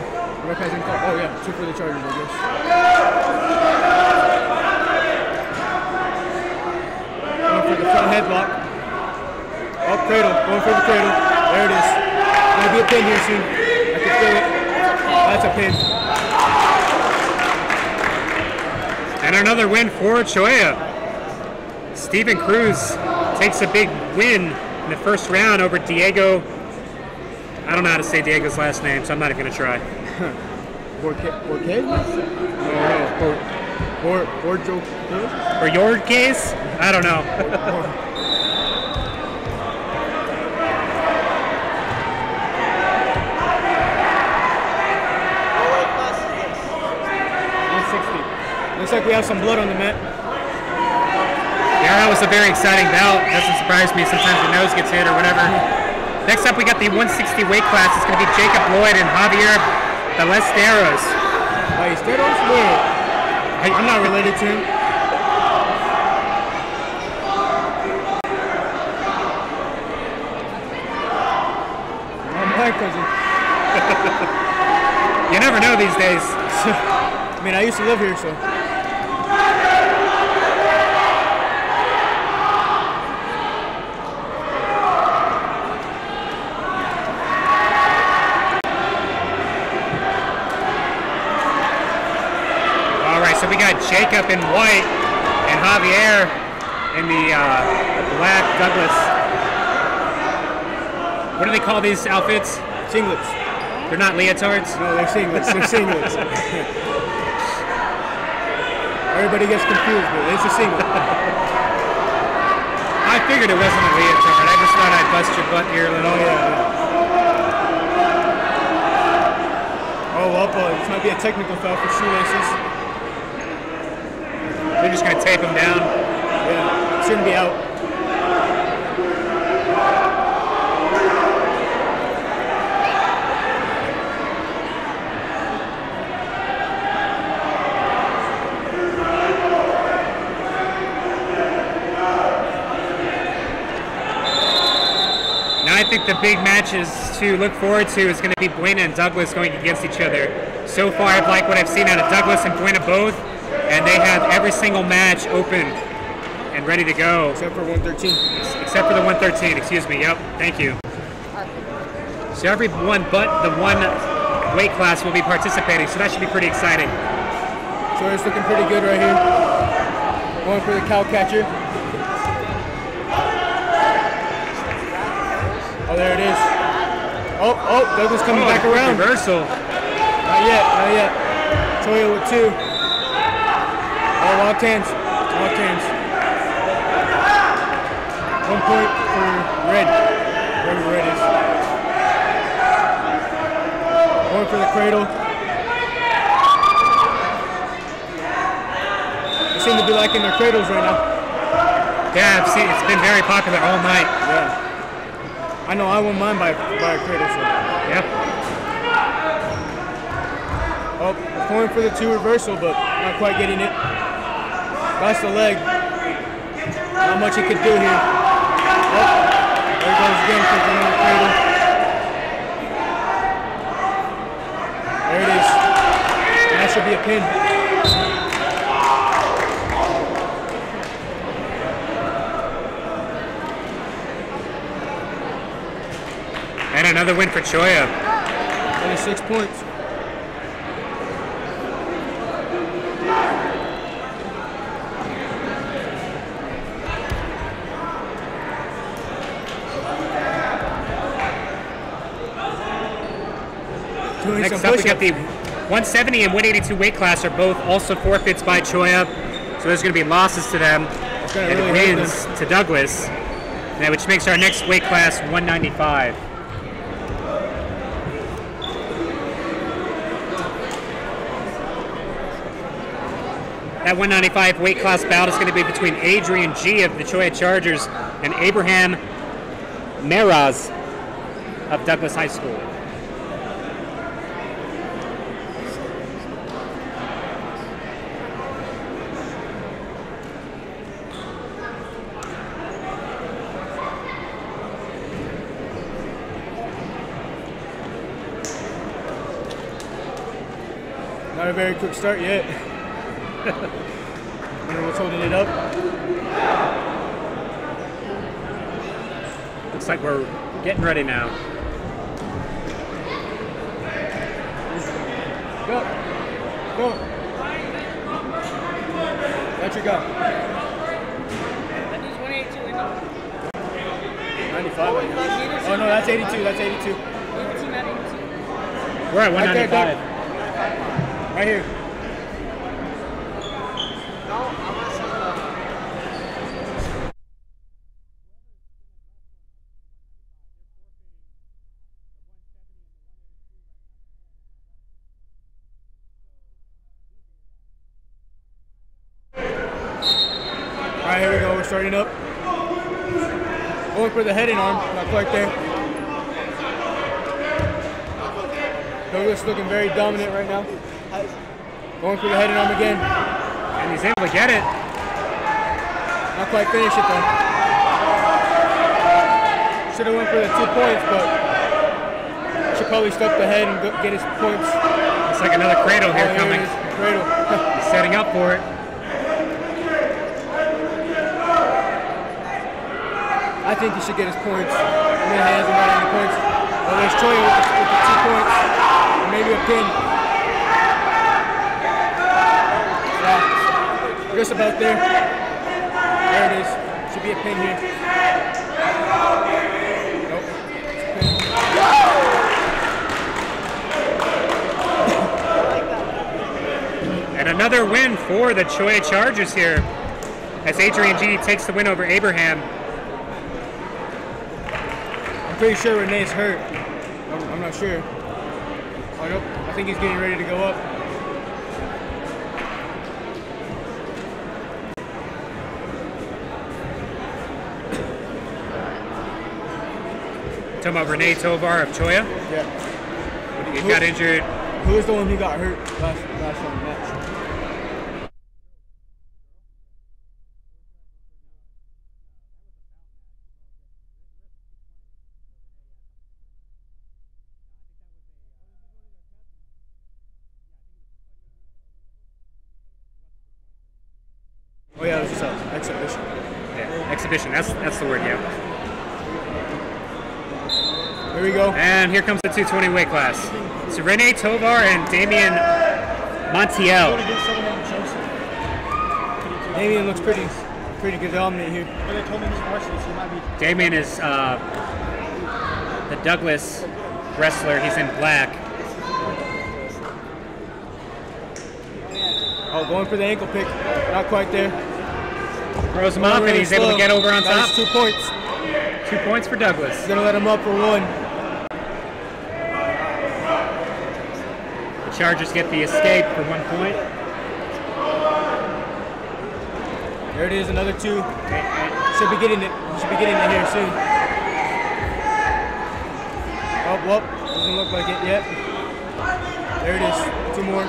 Rep hasn't called. Oh yeah, 2 for the Chargers, I guess. Going for the front headlock. Cradle. Going for the cradle. There it is. Gonna be a pin here soon. I can feel it. That's a pin. And another win for Choya. Stephen Cruz takes a big win in the first round over Diego. I don't know how to say Diego's last name, so I'm not even going to try. Borges? Or your case? I don't know. Looks like we have some blood on the mat. Yeah, that was a very exciting bout. Doesn't surprise me. Sometimes the nose gets hit or whatever. Next up, we got the 160 weight class. It's going to be Jacob Lloyd and Javier Ballesteros. Ballesteros? Wait. I'm not related to him. I'm my cousin. You never know these days. I mean, I used to live here, so. All right, so we got Jacob in white and Javier in the black Douglas. What do they call these outfits? Singlets. They're not leotards? No, they're singlets. They're singlets. Everybody gets confused, but it's a singlet. I figured it wasn't a leotard. I just thought I'd bust your butt here a little. Oh, yeah. Oh, well, this might be a technical foul for shoelaces. They're just going to tape them down. Yeah, shouldn't be out. I think the big matches to look forward to is going to be Buena and Douglas going against each other. So far, I've liked what I've seen out of Douglas and Buena both, and they have every single match open and ready to go. Except for 113. Except for the 113, excuse me. Yep, thank you. So everyone but the one weight class will be participating, so that should be pretty exciting. So it's looking pretty good right here. Going for the cow catcher. Oh, there it is. Oh, Douglas coming back around. Reversal. Not yet, not yet. Choya with two. Oh, locked hands. Locked hands. 1 point for red. Wherever red is. Going for the cradle. They seem to be liking their cradles right now. Yeah, I've seen it's been very popular all night. Yeah. I know I won mine by a cradle, so. Yep. Oh, going for the two reversal, but not quite getting it. That's the leg. Not much he could do here. Oh, there goes again for the cradle. There it is. And that should be a pin. And another win for Choya. 26 points. Next up, we got the 170 and 182 weight class are both also forfeits by Choya. So there's going to be losses to them and really wins to Douglas, which makes our next weight class 195. That 195 weight class bout is going to be between Adrian G. of the Choya Chargers and Abraham Meraz of Douglas High School. Not a very quick start yet. Wonder what's holding it up. Looks like we're getting ready now. Go. Go. That's your guy. That dude's 182, isn't 95. Oh no, that's 82. That's 82. he? 82 at 82. We're at Right there, 195. Right here. All right, here we go. We're starting up. Going for the head and arm. Not quite there. Douglas looking very dominant right now. Going for the head and arm again. And he's able to get it. Not quite finish it though. Should have went for the 2 points, but should probably stop the head and get his points. It's like another cradle here Oh, coming. it is. Cradle. He's setting up for it. I think he should get his points. I mean, he hasn't got any points. Oh, there's Choya with the 2 points. And maybe a pin. Yeah. Just about there. There it is. Should be a pin here. Nope. And another win for the Choya Chargers here, as Adrian G takes the win over Abraham. I'm pretty sure Renee's hurt. I'm not sure. Oh, nope. I think he's getting ready to go up. Talking about Renee Tovar of Choya. Yeah. He got injured. Who was the one who got hurt last time match? Oh yeah, it was just an exhibition. Yeah, exhibition. That's the word. Yeah. Here we go. And here comes the 220 weight class. So Renee Tovar and Damian Montiel. Damian looks pretty good dominant here. Damian is the Douglas wrestler. He's in black. Oh, going for the ankle pick. Not quite there. Throws him up, and he's able to get over on top. That's 2 points. 2 points for Douglas. He's gonna let him up for 1. The Chargers get the escape for 1 point. There it is, another 2. Should be getting it. He should be getting it here soon. Oh, well, doesn't look like it yet. There it is. 2 more.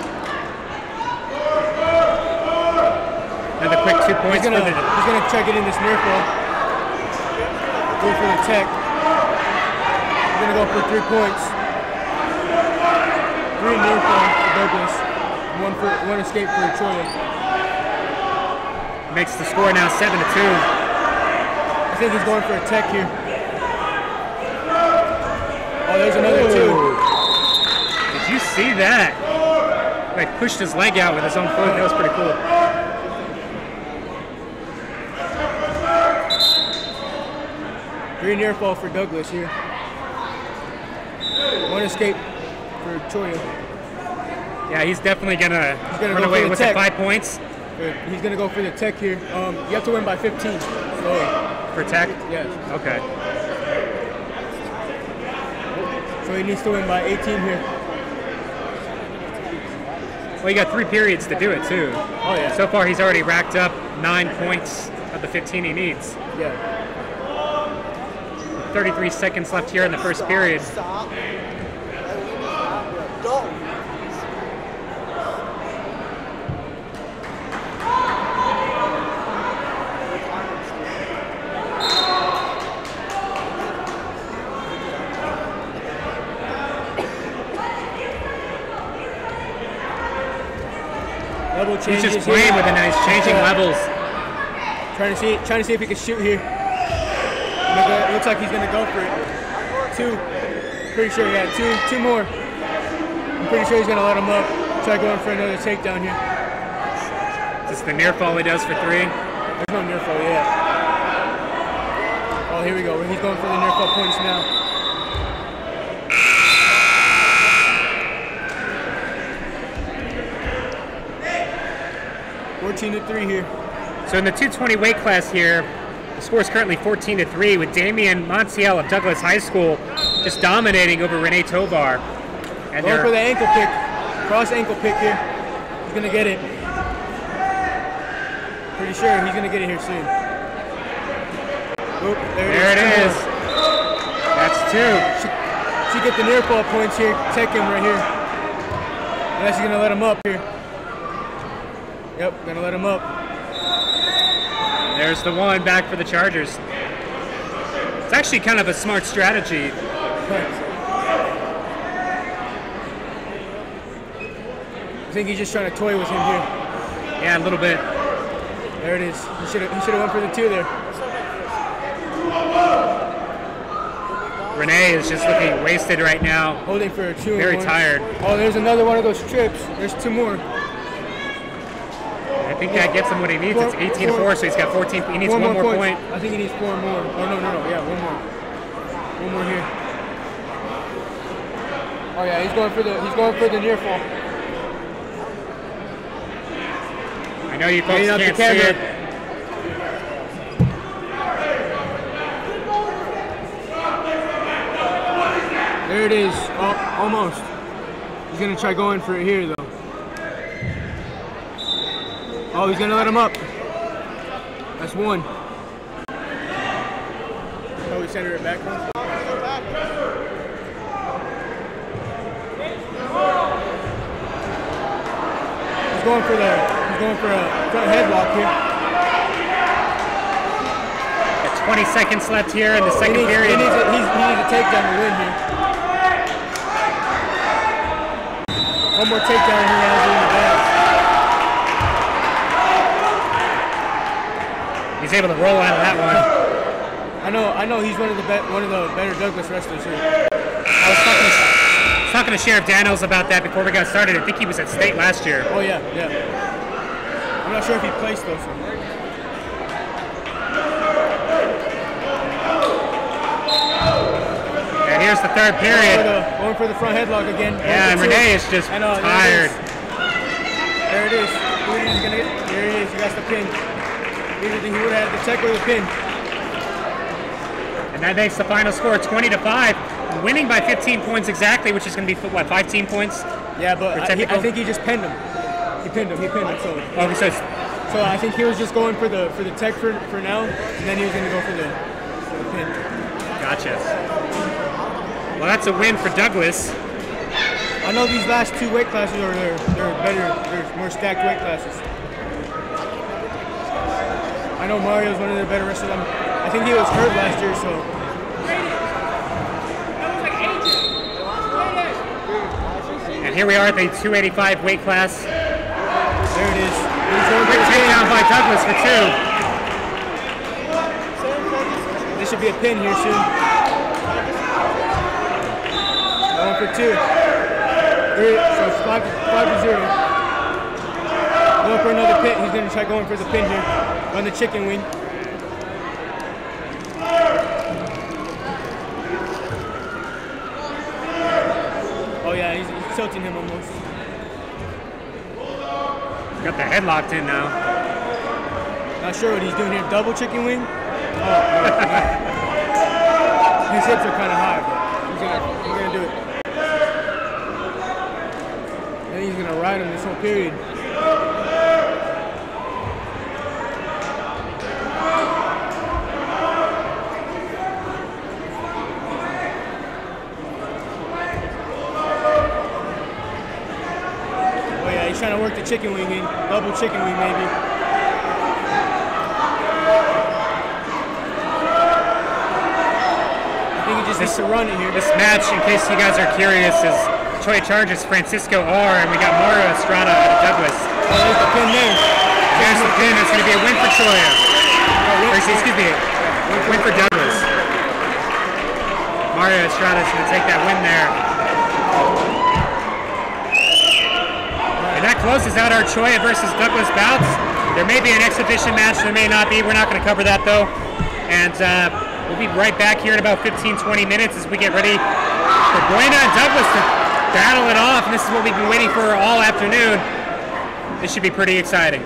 Another quick 2 points He's gonna try getting this near fall. Go for the tech. He's gonna go for 3 points. 3 near fall for Douglas. 1 escape for Choya. Makes the score now 7-2. I think he's going for a tech here. Oh, there's another 2. Did you see that? Like pushed his leg out with his own foot. That was pretty cool. Very near fall for Douglas here. 1 escape for Choya. Yeah, he's definitely gonna gonna run go away for the with tech. 5 points He's gonna go for the tech here. You have to win by 15. So, for tech. yes. Okay. So he needs to win by 18 here. Well, you got 3 periods to do it too. Oh yeah. So far, he's already racked up 9 points of the 15 he needs. Yeah. 33 seconds left here in the first period. Level He's changes just playing here. with the nice changing levels. Trying to see if he can shoot here. It looks like he's gonna go for it. 2. Pretty sure he had 2 more. I'm pretty sure he's gonna let him up. Try going for another takedown here. It's a It's the near fall he does for 3. There's no near fall yet. Oh, here we go. He's going for the near fall points now. (14-3) here. So in the 220 weight class here, the score is currently 14-3 with Damian Montiel of Douglas High School just dominating over Rene Tovar. And Going for the ankle pick, cross ankle pick here. He's gonna get it. Pretty sure he's gonna get it here soon. Oop, there it is. That's 2. Should get the near fall points here. Take him right here. Unless he's gonna let him up here. Yep, gonna let him up. There's the 1 back for the Chargers. It's actually kind of a smart strategy. I think he's just trying to toy with him here. Yeah, a little bit. There it is. He should have went for the 2 there. Rene is just looking wasted right now. Holding for a 2. Very tired. Oh, there's another one of those trips. There's 2 more. I think that gets him what he needs. It's 18-4, so he's got 14. He needs 1 more point. I think he needs 4 more. Oh no. Yeah, 1 more. 1 more here. Oh yeah, he's going for the near fall. I know you folks can't see it. There it is. Oh, almost. He's gonna try going for it here though. Oh, he's gonna let him up. That's 1. Oh, we center it back one. He's going for a front headlock here. Got 20 seconds left here in the second period. He needs a takedown to win here. 1 more takedown he has in the bag. He's able to roll out of that one. I know. He's one of the better Douglas wrestlers here. I was talking to Sheriff Daniels about that before we got started. I think he was at state last year. Oh yeah. I'm not sure if he placed those. And here's the 3rd period. Going for the front headlock again. Yeah, and Rene is just tired. There it is. He's gonna get. There it is. He got the pin. He would have had the tech or the pin. And that makes the final score 20-5, winning by 15 points exactly, which is going to be, what, 15 points? Yeah, but I think he just pinned him. He pinned him. So I think he was just going for the tech for now, and then he was going to go for the pin. Gotcha. Well, that's a win for Douglas. I know these last 2 weight classes they're better, they're more stacked weight classes. I know Mario's one of the better wrestlers. I think he was hurt last year, so. And here we are at the 285 weight class. There it is. Quick takedown by Douglas for 2. This should be a pin here soon. Going for 2. 3, so it's 5-0. Going for another pin. He's going to try going for the pin here. On the chicken wing. Oh yeah, he's tilting him almost. Got the head locked in now. Not sure what he's doing here. Double chicken wing? Oh, no. His hips are kind of high, but he's gonna do it. And he's gonna ride him this whole period. Trying to work the chicken wing in, double chicken wing maybe. I think he just needs to run it here. This match, in case you guys are curious, is Troy Chargers Francisco R, and we got Mario Estrada out of Douglas. Oh, there's the pin there. There's the pin. It's going to be a win for Troy. Excuse me, win for Douglas. Mario Estrada is going to take that win there. And that closes out our Troy versus Douglas bouts. There may be an exhibition match, there may not be. We're not going to cover that though. And we'll be right back here in about 15-20 minutes as we get ready for Buena and Douglas to battle it off. And this is what we've been waiting for all afternoon. This should be pretty exciting.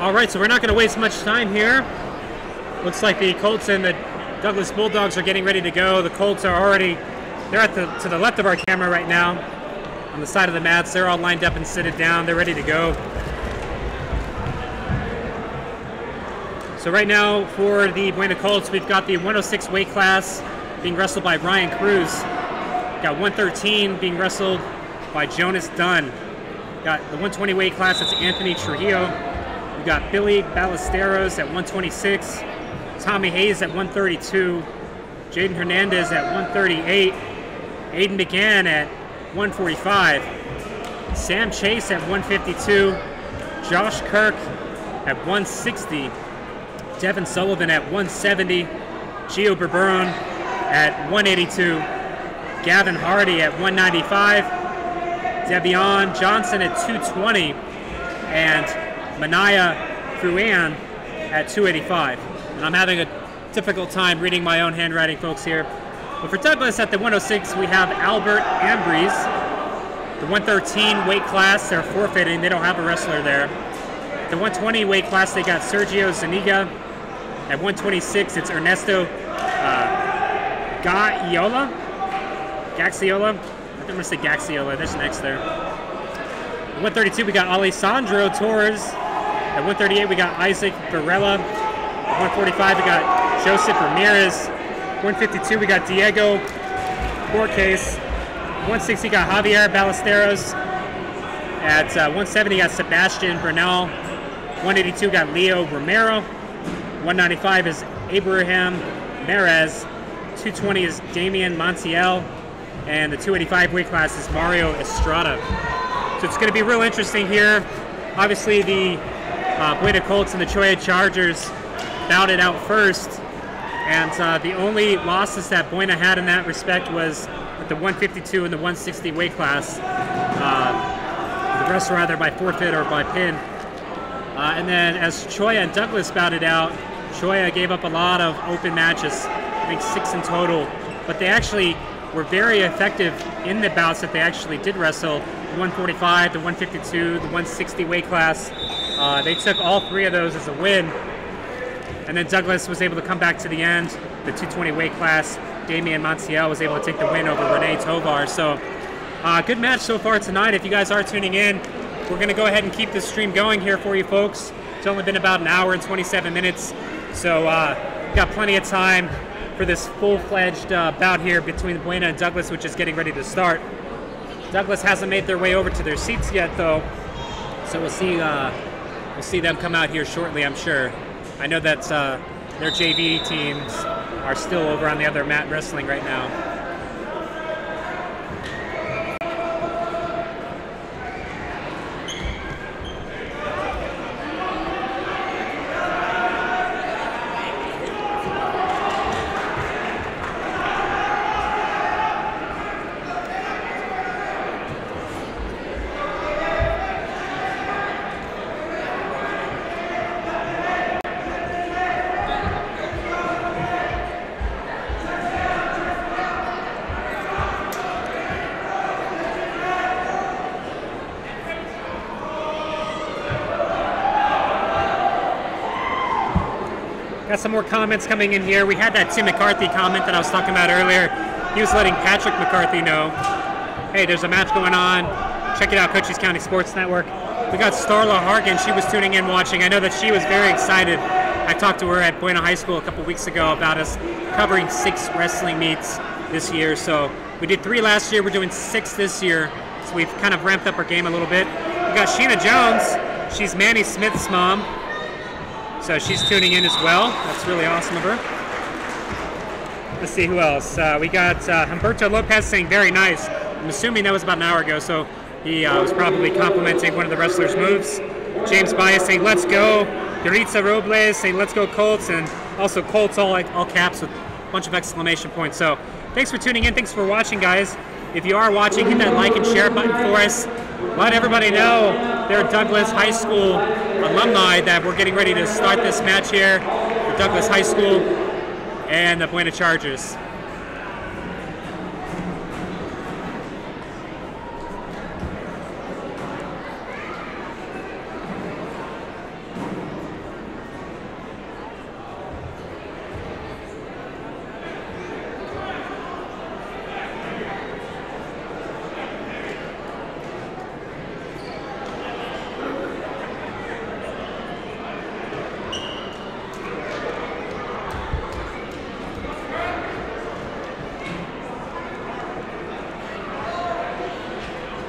All right, so we're not going to waste much time here. Looks like the Colts and the Douglas Bulldogs are getting ready to go. The Colts are already, they're to the left of our camera right now on the side of the mats. They're all lined up and seated down. They're ready to go. So right now for the Buena Colts, we've got the 106 weight class being wrestled by Ryan Cruz. Got 113 being wrestled by Jonas Dunn. Got the 120 weight class, that's Anthony Trujillo. We got Billy Ballesteros at 126. Tommy Hayes at 132. Jaden Hernandez at 138. Aiden McGann at 145. Sam Chase at 152. Josh Kirk at 160. Devin Sullivan at 170. Gio Berberon at 182. Gavin Hardy at 195. Devion Johnson at 220. And Manaya Fruan at 285. And I'm having a difficult time reading my own handwriting, folks, here. But for Douglas at the 106, we have Albert Ambrose. The 113 weight class, they're forfeiting. They don't have a wrestler there. The 120 weight class, they got Sergio Zuniga. At 126, it's Ernesto Gaxiola. I think I'm going to say Gaxiola. There's an X there. At 132, we got Alessandro Torres. At 138, we got Isaac Varela. At 145, we got Joseph Ramirez. 152, we got Diego Cochise. 160, got Javier Ballesteros. At 170, got Sebastian Bernal. 182, got Leo Romero. 195 is Abraham Merez. 220 is Damian Montiel. And the 285 weight class is Mario Estrada. So it's going to be real interesting here. Obviously, the Buena Colts and the Choya Chargers bowed it out first. And the only losses that Buena had in that respect was at the 152 and the 160 weight class. The rest were either by forfeit or by pin. And then as Choya and Douglas bowed it out, Choya gave up a lot of open matches, I think 6 in total. But they actually were very effective in the bouts that they actually did wrestle. The 145, the 152, the 160 weight class. They took all 3 of those as a win. And then Douglas was able to come back to the end. The 220 weight class, Damian Montiel was able to take the win over Rene Tovar. So good match so far tonight. If you guys are tuning in, we're going to go ahead and keep this stream going here for you folks. It's only been about an hour and 27 minutes. So we've got plenty of time for this full-fledged bout here between Buena and Douglas, which is getting ready to start. Douglas hasn't made their way over to their seats yet, though. So we'll see them come out here shortly, I'm sure. I know that their JV teams are still over on the other mat wrestling right now. Got some more comments coming in here. We had that Tim McCarthy comment that I was talking about earlier. He was letting Patrick McCarthy know, hey, there's a match going on. Check it out, Cochise County Sports Network. We got Starla Hargan. She was tuning in watching. I know that she was very excited. I talked to her at Buena High School a couple weeks ago about us covering 6 wrestling meets this year. So we did 3 last year. We're doing 6 this year. So we've kind of ramped up our game a little bit. We got Sheena Jones. She's Manny Smith's mom. So she's tuning in as well. That's really awesome of her. Let's see who else. We got Humberto Lopez saying very nice. I'm assuming that was about an hour ago, so he was probably complimenting one of the wrestlers' moves. James Bias saying let's go. Yaritza Robles saying let's go Colts, and also Colts all caps with a bunch of exclamation points. So thanks for tuning in. Thanks for watching, guys. If you are watching, hit that like and share button for us. Let everybody know they're Douglas High School alumni that we're getting ready to start this match here for Douglas High School and the Buena Chargers.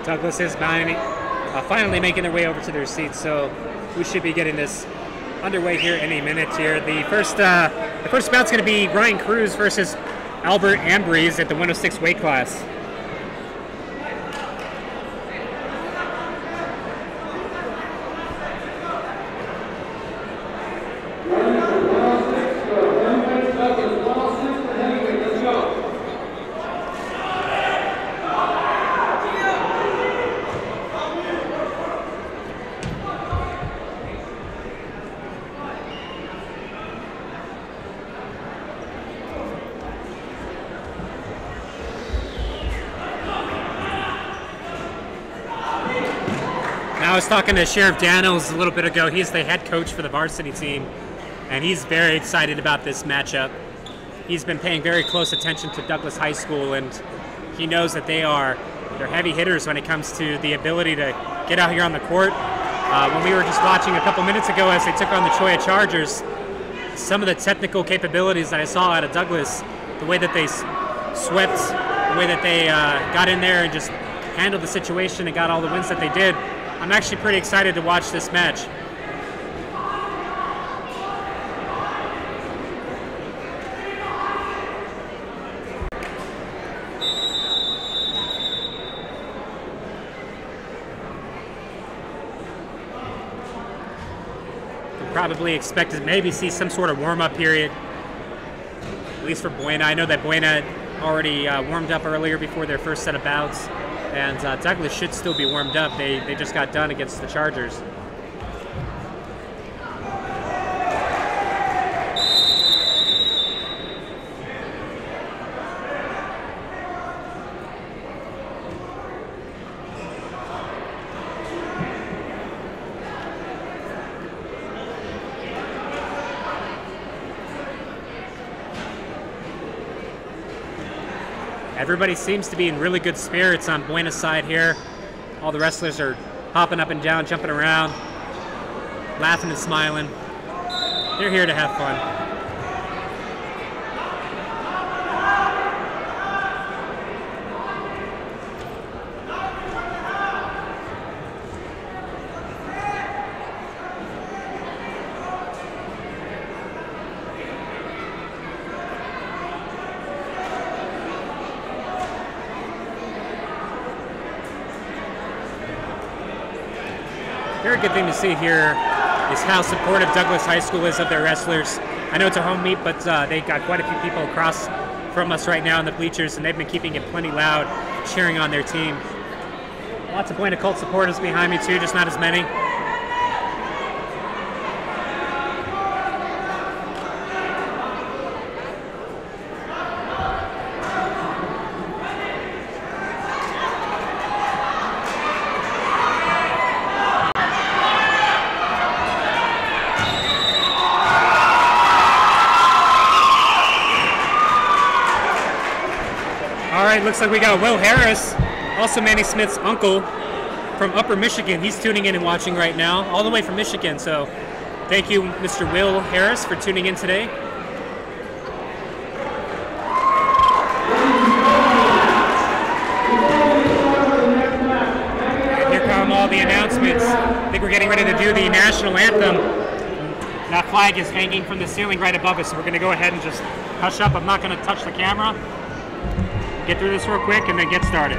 Douglas is finally making their way over to their seats, so we should be getting this underway here any minute here. The first bout's going to be Ryan Cruz versus Albert Ambrose at the 106 weight class. I was talking to Sheriff Daniels a little bit ago. He's the head coach for the varsity team, and he's very excited about this matchup. He's been paying very close attention to Douglas High School, and he knows that they're heavy hitters when it comes to the ability to get out here on the court. When we were just watching a couple minutes ago as they took on the Choya Chargers, some of the technical capabilities that I saw out of Douglas, the way that they swept, the way that they got in there and just handled the situation and got all the wins that they did, I'm actually pretty excited to watch this match. Probably expect to maybe see some sort of warm-up period, at least for Buena. I know that Buena already warmed up earlier before their first set of bouts. And Douglas should still be warmed up. They just got done against the Chargers. Everybody seems to be in really good spirits on Buena's side here. All the wrestlers are hopping up and down, jumping around, laughing and smiling. They're here to have fun. Very good thing to see here is how supportive Douglas High School is of their wrestlers. I know it's a home meet, but they got quite a few people across from us right now in the bleachers, and they've been keeping it plenty loud, cheering on their team. Lots of Buena Cult supporters behind me too, just not as many. Looks like we got Will Harris, also Manny Smith's uncle from Upper Michigan. He's tuning in and watching right now, all the way from Michigan. So thank you, Mr. Will Harris, for tuning in today. And here come all the announcements. I think we're getting ready to do the national anthem. That flag is hanging from the ceiling right above us, so we're going to go ahead and just hush up. I'm not going to touch the camera. Get through this real quick and then get started.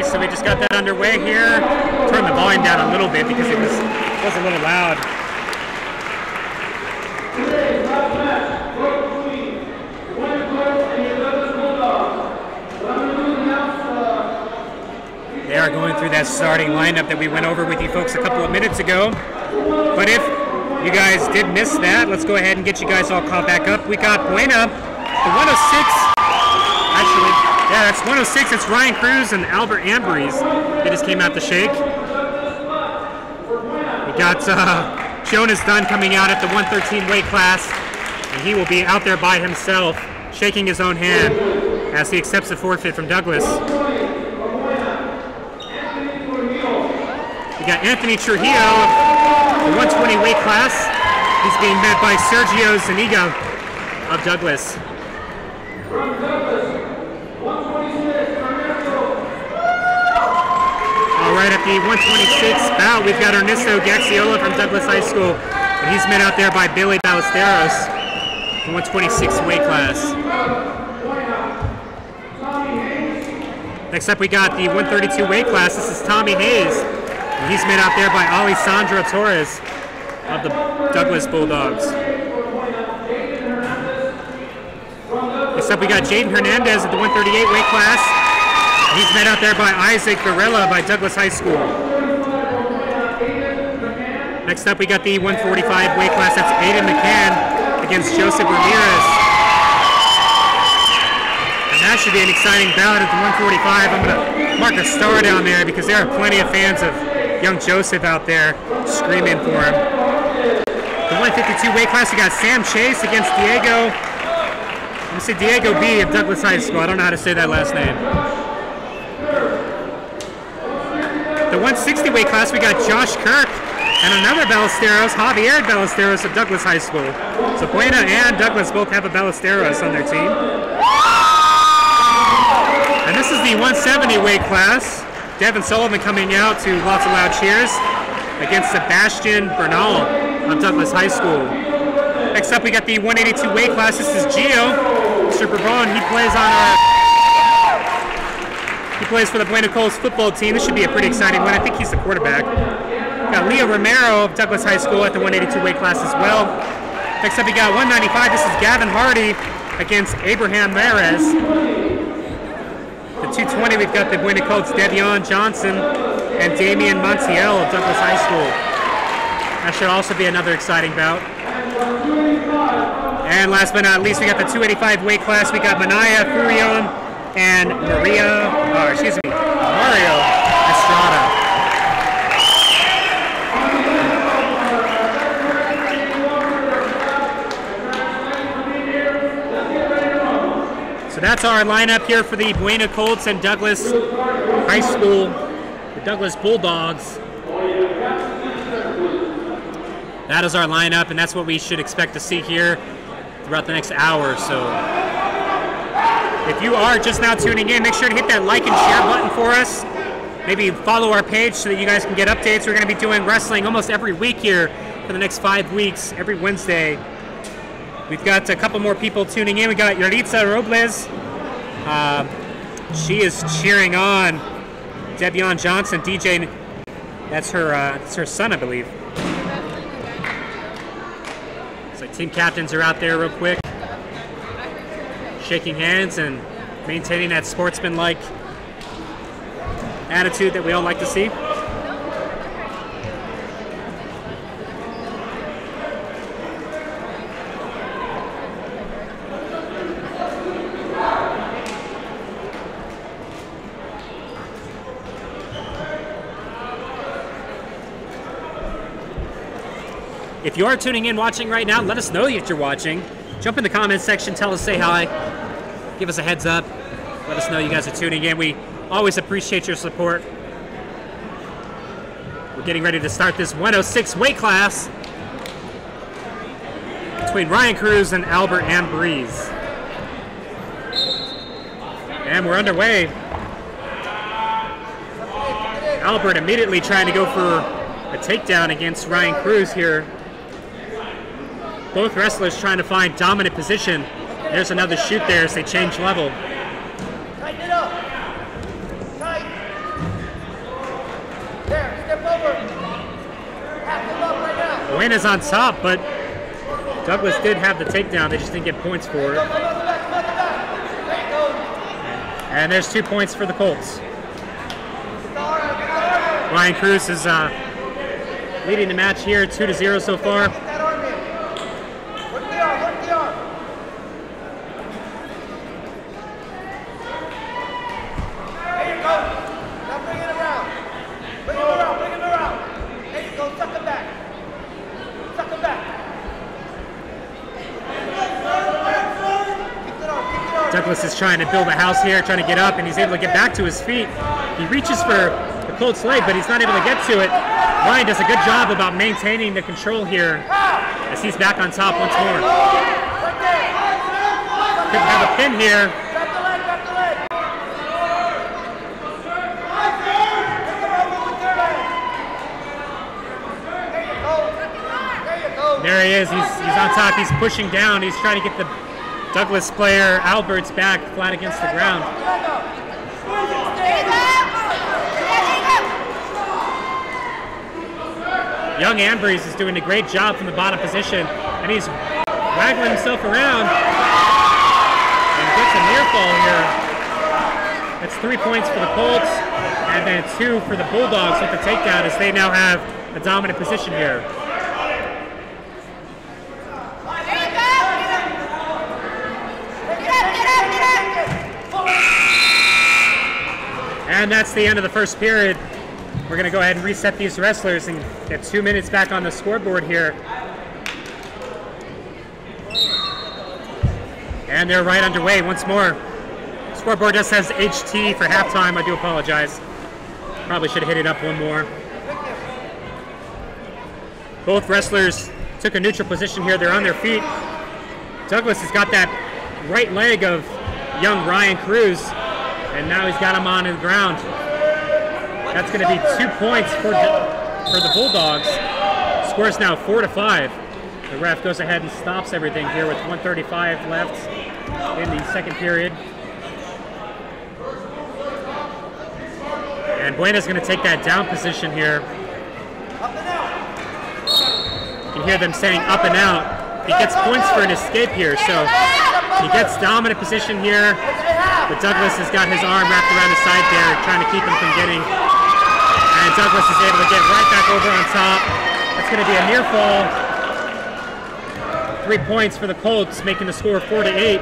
so we just got that underway here. Turn the volume down a little bit because it was a little loud. They are going through that starting lineup that we went over with you folks a couple of minutes ago. But if you guys did miss that, let's go ahead and get you guys all caught back up. We got Buena, the 106. Actually, yeah, that's 106. It's Ryan Cruz and Albert Ambries. They just came out to shake. We got Jonas Dunn coming out at the 113 weight class, and he will be out there by himself, shaking his own hand as he accepts the forfeit from Douglas. We got Anthony Trujillo, the 120 weight class. He's being met by Sergio Zuniga of Douglas. All right, at the 126 bout, we've got Ernesto Gaxiola from Douglas High School, and he's met out there by Billy Ballesteros, the 126 weight class. Next up, we got the 132 weight class. This is Tommy Hayes, and he's met out there by Alessandro Torres of the Douglas Bulldogs. Next up, we got Jaden Hernandez at the 138 weight class. He's met out there by Isaac Varela by Douglas High School. Next up, we got the 145 weight class. That's Aiden McCann against Joseph Ramirez. And that should be an exciting bout at the 145. I'm going to mark a star down there because there are plenty of fans of young Joseph out there screaming for him. The 152 weight class, we got Sam Chase against Diego. I'm going to say Diego B of Douglas High School. I don't know how to say that last name. The 160 weight class, we got Josh Kirk and another Ballesteros, Javier Ballesteros of Douglas High School. So Buena and Douglas both have a Ballesteros on their team. And this is the 170 weight class. Devin Sullivan coming out to lots of loud cheers against Sebastian Bernal of Douglas High School. Next up, we got the 182 weight class. This is Gio Superbone. He plays for the Buena Coles football team. This should be a pretty exciting one. I think he's the quarterback. Got Leo Romero of Douglas High School at the 182 weight class as well. Next up, we got 195. This is Gavin Hardy against Abraham Mares. The 220, we've got the Buena Coles Devion Johnson and Damian Montiel of Douglas High School. That should also be another exciting bout. And last but not least, we got the 285 weight class. We got Manaya Furion and Mario Estrada. So that's our lineup here for the Buena Colts and Douglas High School, the Douglas Bulldogs. That is our lineup, and that's what we should expect to see here throughout the next hour or so. If you are just now tuning in, make sure to hit that like and share button for us. Maybe follow our page so that you guys can get updates. We're going to be doing wrestling almost every week here for the next 5 weeks, every Wednesday. We've got a couple more people tuning in. We got Yaritza Robles. She is cheering on Devion Johnson, DJ. That's her son, I believe. So team captains are out there real quick, shaking hands and maintaining that sportsman-like attitude that we all like to see. If you are tuning in, watching right now, let us know that you're watching. Jump in the comments section, tell us, say hi, give us a heads up, let us know you guys are tuning in. We always appreciate your support. We're getting ready to start this 106 weight class between Ryan Cruz and Albert Ambries. And we're underway. Albert immediately trying to go for a takedown against Ryan Cruz here. Both wrestlers trying to find dominant position. There's another shoot there as they change level. Tighten it up. Tight. Buena's on top, but Douglas did have the takedown. They just didn't get points for it. And there's 2 points for the Colts. Ryan Cruz is leading the match here, 2-0 so far. Douglas is trying to build a house here, trying to get up, and he's able to get back to his feet. He reaches for the Colt's leg, but he's not able to get to it. Ryan does a good job about maintaining the control here as he's back on top once more. Could have a pin here. There he is. He's on top. He's pushing down. He's trying to get the Douglas player Albert's back flat against the ground. Young Ambrose is doing a great job from the bottom position, and he's waggling himself around and gets a near fall here. That's 3 points for the Colts, and then 2 for the Bulldogs with the takedown as they now have a dominant position here. And that's the end of the first period. We're going to go ahead and reset these wrestlers and get 2 minutes back on the scoreboard here. And they're right underway once more. Scoreboard just says HT for halftime. I do apologize. Probably should have hit it up one more. Both wrestlers took a neutral position here. They're on their feet. Douglas has got that right leg of young Ryan Cruz, and now he's got him on the ground. That's going to be 2 points for the Bulldogs. Score's now 4-5. The ref goes ahead and stops everything here with 1:35 left in the second period. And Buena's going to take that down position here. You can hear them saying up and out. He gets points for an escape here, so he gets dominant position here. But Douglas has got his arm wrapped around his side there, trying to keep him from getting. And Douglas is able to get right back over on top. That's going to be a near fall. 3 points for the Colts, making the score 4-8.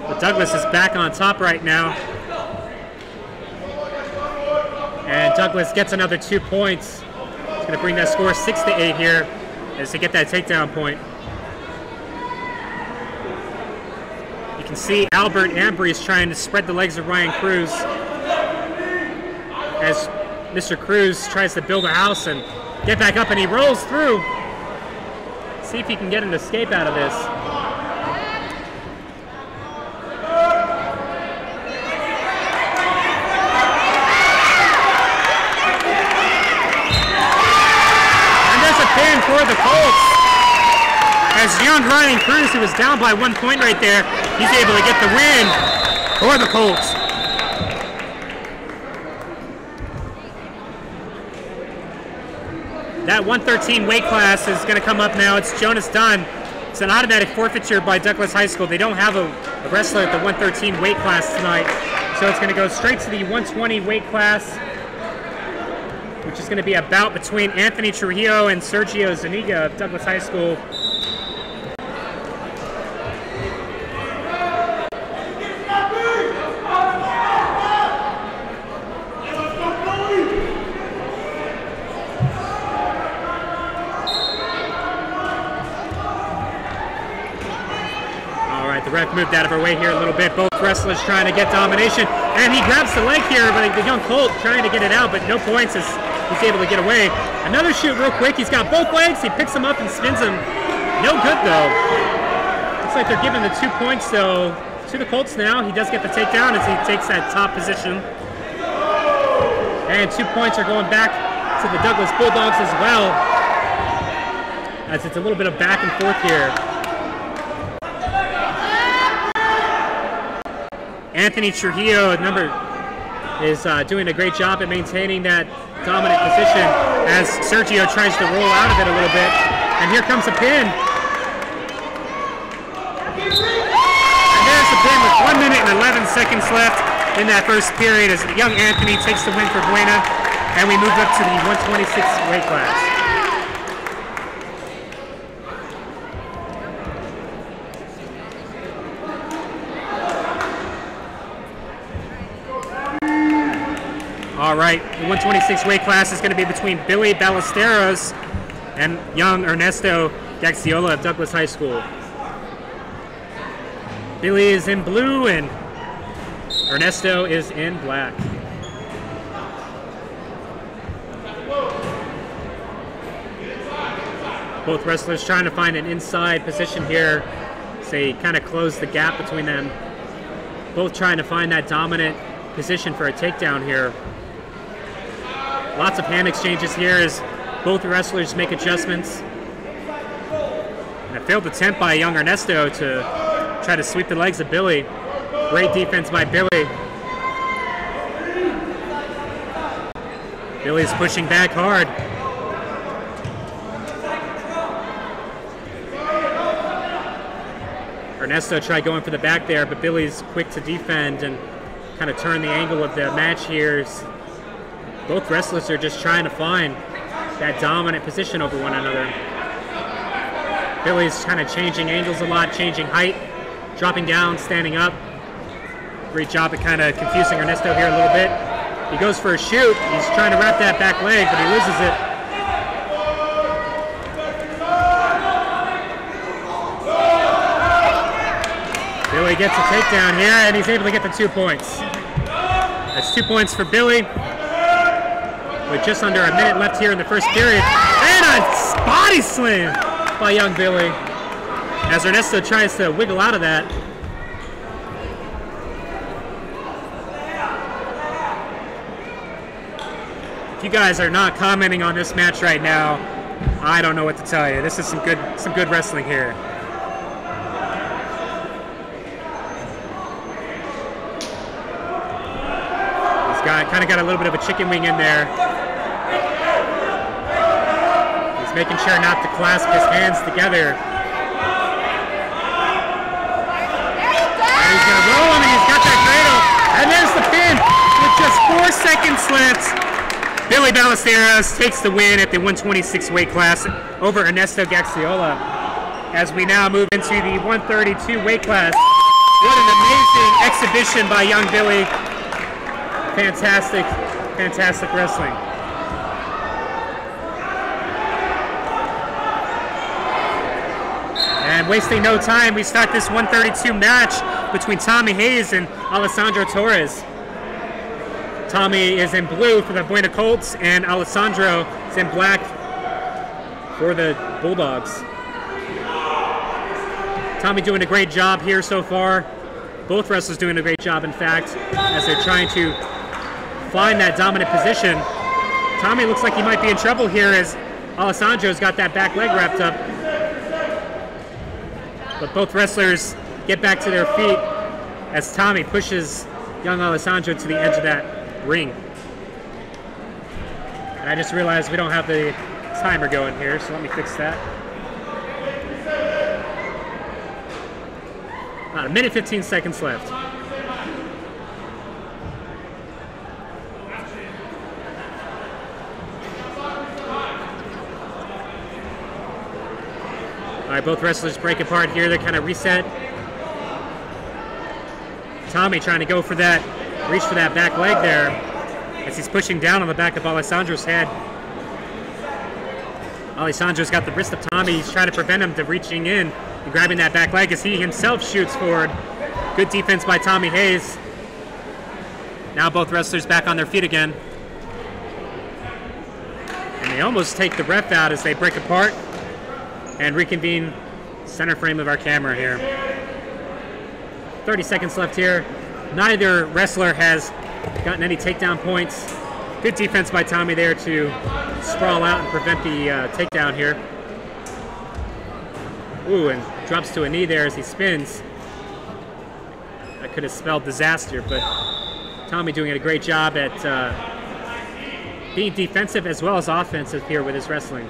But Douglas is back on top right now. And Douglas gets another 2 points. It's going to bring that score 6-8 here as they get that takedown point. You can see Albert Ambrose trying to spread the legs of Ryan Cruz as Mr. Cruz tries to build a house and get back up, and he rolls through. See if he can get an escape out of this. And there's a pin for the Colts. As young Ryan Cruz, who was down by 1 point right there, he's able to get the win for the Colts. That 113 weight class is going to come up now. It's Jonas Dunn. It's an automatic forfeiture by Douglas High School. They don't have a wrestler at the 113 weight class tonight. So it's going to go straight to the 120 weight class, which is going to be a bout between Anthony Trujillo and Sergio Zuniga of Douglas High School. The ref moved out of her way here a little bit. Both wrestlers trying to get domination. And he grabs the leg here, but the young Colt trying to get it out, but no points as he's able to get away. Another shoot real quick. He's got both legs. He picks them up and spins them. No good, though. Looks like they're giving the 2 points, though, to the Colts now. He does get the takedown as he takes that top position. And 2 points are going back to the Douglas Bulldogs as well, as it's a little bit of back and forth here. Anthony Trujillo, number is doing a great job at maintaining that dominant position as Sergio tries to roll out of it a little bit. And here comes a pin. And there's the pin with 1 minute and 11 seconds left in that first period as young Anthony takes the win for Buena. And we move up to the 126 weight class. All right, the 126 weight class is going to be between Billy Ballesteros and young Ernesto Gaxiola of Douglas High School. Billy is in blue and Ernesto is in black. Both wrestlers trying to find an inside position here, so they kind of close the gap between them. Both trying to find that dominant position for a takedown here. Lots of hand exchanges here as both wrestlers make adjustments. And a failed attempt by young Ernesto to try to sweep the legs of Billy. Great defense by Billy. Billy's pushing back hard. Ernesto tried going for the back there, but Billy's quick to defend and kind of turn the angle of the match here. Both wrestlers are just trying to find that dominant position over one another. Billy's kind of changing angles a lot, changing height, dropping down, standing up. Great job at kind of confusing Ernesto here a little bit. He goes for a shoot. He's trying to wrap that back leg, but he loses it. Billy gets a takedown here, and he's able to get the 2 points. That's 2 points for Billy. With just under a minute left here in the first period. And a body slam by young Billy as Ernesto tries to wiggle out of that. If you guys are not commenting on this match right now, I don't know what to tell you. This is some good wrestling here. He's kind of got a little bit of a chicken wing in there. Making sure not to clasp his hands together. And he's going to roll him, and he's got that cradle. And there's the pin with just 4 seconds left. Billy Ballesteros takes the win at the 126 weight class over Ernesto Gaxiola. As we now move into the 132 weight class. What an amazing exhibition by young Billy. Fantastic, fantastic wrestling. And wasting no time, we start this 132 match between Tommy Hayes and Alessandro Torres. Tommy is in blue for the Buena Colts, and Alessandro is in black for the Bulldogs. Tommy doing a great job here so far. Both wrestlers doing a great job, in fact, as they're trying to find that dominant position. Tommy looks like he might be in trouble here as Alessandro's got that back leg wrapped up. But both wrestlers get back to their feet as Tommy pushes young Alessandro to the edge of that ring. And I just realized we don't have the timer going here, so let me fix that. About a minute 15 seconds left. All right, both wrestlers break apart here. They kind of reset. Tommy trying to go for that, reach for that back leg there as he's pushing down on the back of Alessandro's head. Alessandro's got the wrist of Tommy. He's trying to prevent him from reaching in and grabbing that back leg as he himself shoots forward. Good defense by Tommy Hayes. Now both wrestlers back on their feet again. And they almost take the ref out as they break apart and reconvene center frame of our camera here. 30 seconds left here. Neither wrestler has gotten any takedown points. Good defense by Tommy there to sprawl out and prevent the takedown here. Ooh, and drops to a knee there as he spins. That could have spelled disaster, but Tommy doing a great job at being defensive as well as offensive here with his wrestling.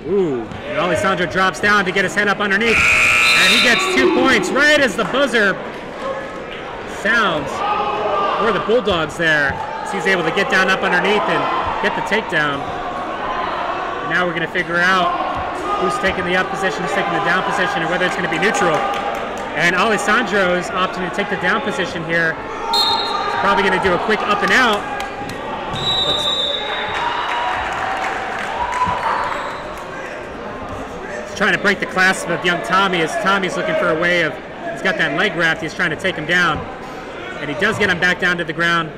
Ooh, and Alessandro drops down to get his head up underneath, and he gets 2 points right as the buzzer sounds for the Bulldogs there. So he's able to get down up underneath and get the takedown. And now we're going to figure out who's taking the up position, who's taking the down position, and whether it's going to be neutral. And Alessandro is opting to take the down position here. He's probably going to do a quick up and out. He's trying to break the clasp of young Tommy as Tommy's looking for a way of, he's got that leg wrapped, he's trying to take him down. And he does get him back down to the ground.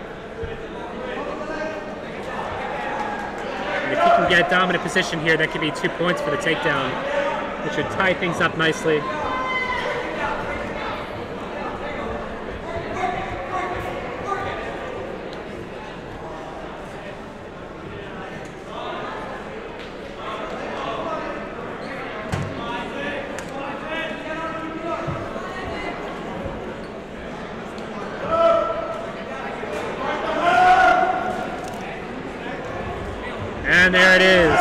And if he can get dominant position here, that could be 2 points for the takedown, which would tie things up nicely. And there it is.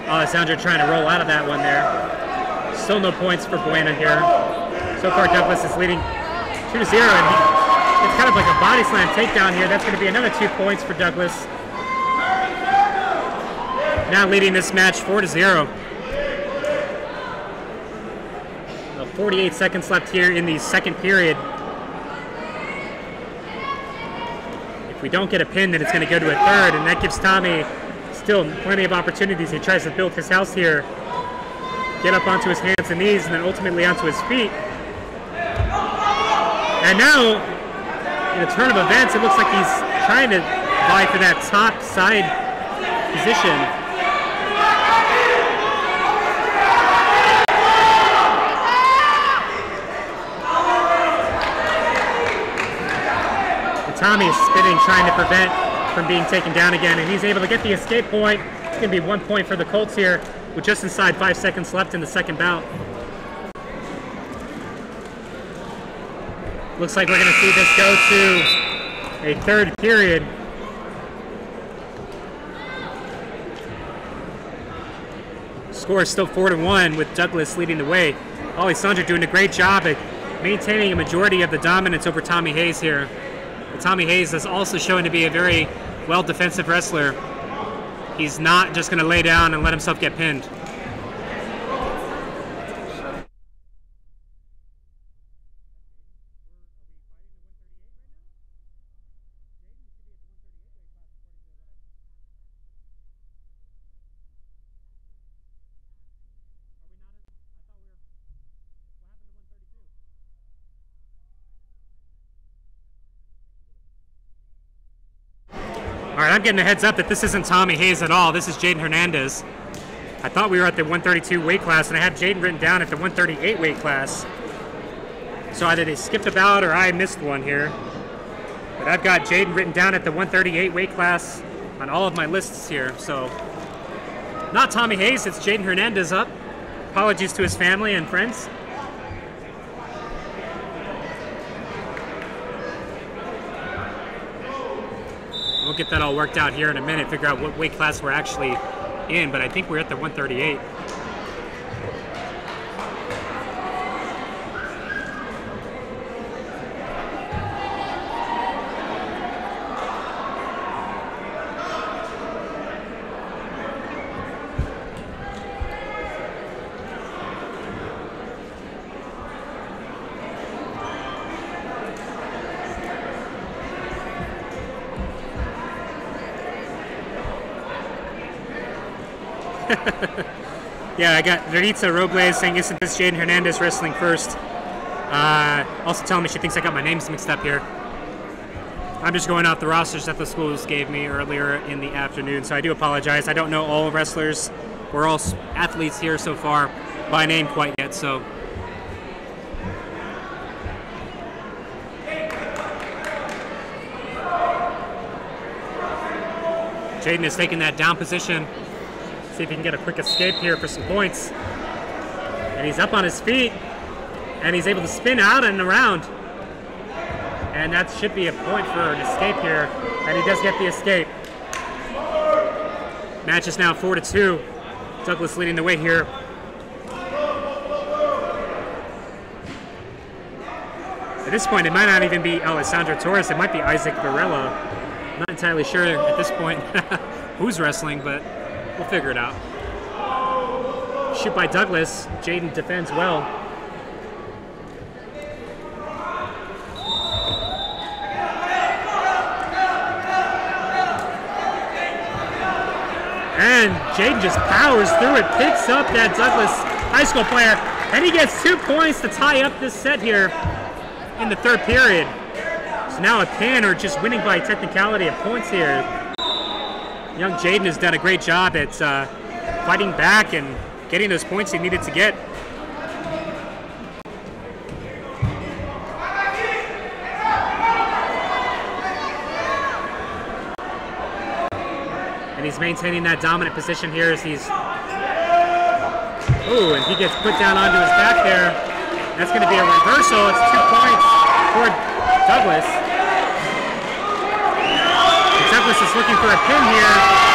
Alessandro trying to roll out of that one there. Still no points for Buena here. So far Douglas is leading 2-0, and it's kind of like a body slam takedown here. That's going to be another 2 points for Douglas. Now leading this match 4-0. 48 seconds left here in the second period. If we don't get a pin, then it's going to go to a third, and that gives Tommy still plenty of opportunities. He tries to build his house here, get up onto his hands and knees, and then ultimately onto his feet. And now, in a turn of events, it looks like he's trying to vie for that top side position. Tommy is spinning, trying to prevent from being taken down again, and he's able to get the escape point. It's going to be 1 point for the Colts here, with just inside 5 seconds left in the second bout. Looks like we're going to see this go to a third period. Score is still 4-1 with Douglas leading the way. Alessandro doing a great job at maintaining a majority of the dominance over Tommy Hayes here. Tommy Hayes is also showing to be a very well defensive wrestler. He's not just going to lay down and let himself get pinned. All right, I'm getting a heads up that this isn't Tommy Hayes at all. This is Jaden Hernandez. I thought we were at the 132 weight class, and I had Jaden written down at the 138 weight class. So either they skipped a bout or I missed one here. But I've got Jaden written down at the 138 weight class on all of my lists here. So not Tommy Hayes, it's Jaden Hernandez up. Apologies to his family and friends. We'll get that all worked out here in a minute, figure out what weight class we're actually in, but I think we're at the 138. Yeah, I got Veritza Robles saying, isn't this Jaden Hernandez wrestling first? Also telling me she thinks I got my names mixed up here. I'm just going off the rosters that the schools gave me earlier in the afternoon, so I do apologize. I don't know all wrestlers or all athletes here so far by name quite yet, so. Jaden is taking that down position. See if he can get a quick escape here for some points. And he's up on his feet. And he's able to spin out and around. And that should be a point for an escape here. And he does get the escape. Match is now 4-2. Douglas leading the way here. At this point, it might not even be Alessandro Torres. It might be Isaac Varela. I'm not entirely sure at this point who's wrestling, but we'll figure it out. Shoot by Douglas. Jaden defends well. And Jaden just powers through it, picks up that Douglas high school player, and he gets 2 points to tie up this set here in the third period. So now a pin or just winning by technicality of points here. Young Jaden has done a great job at fighting back and getting those points he needed to get. And he's maintaining that dominant position here as he's... Ooh, and he gets put down onto his back there. That's going to be a reversal. It's 2 points for Douglas. And Douglas is looking for a pin here.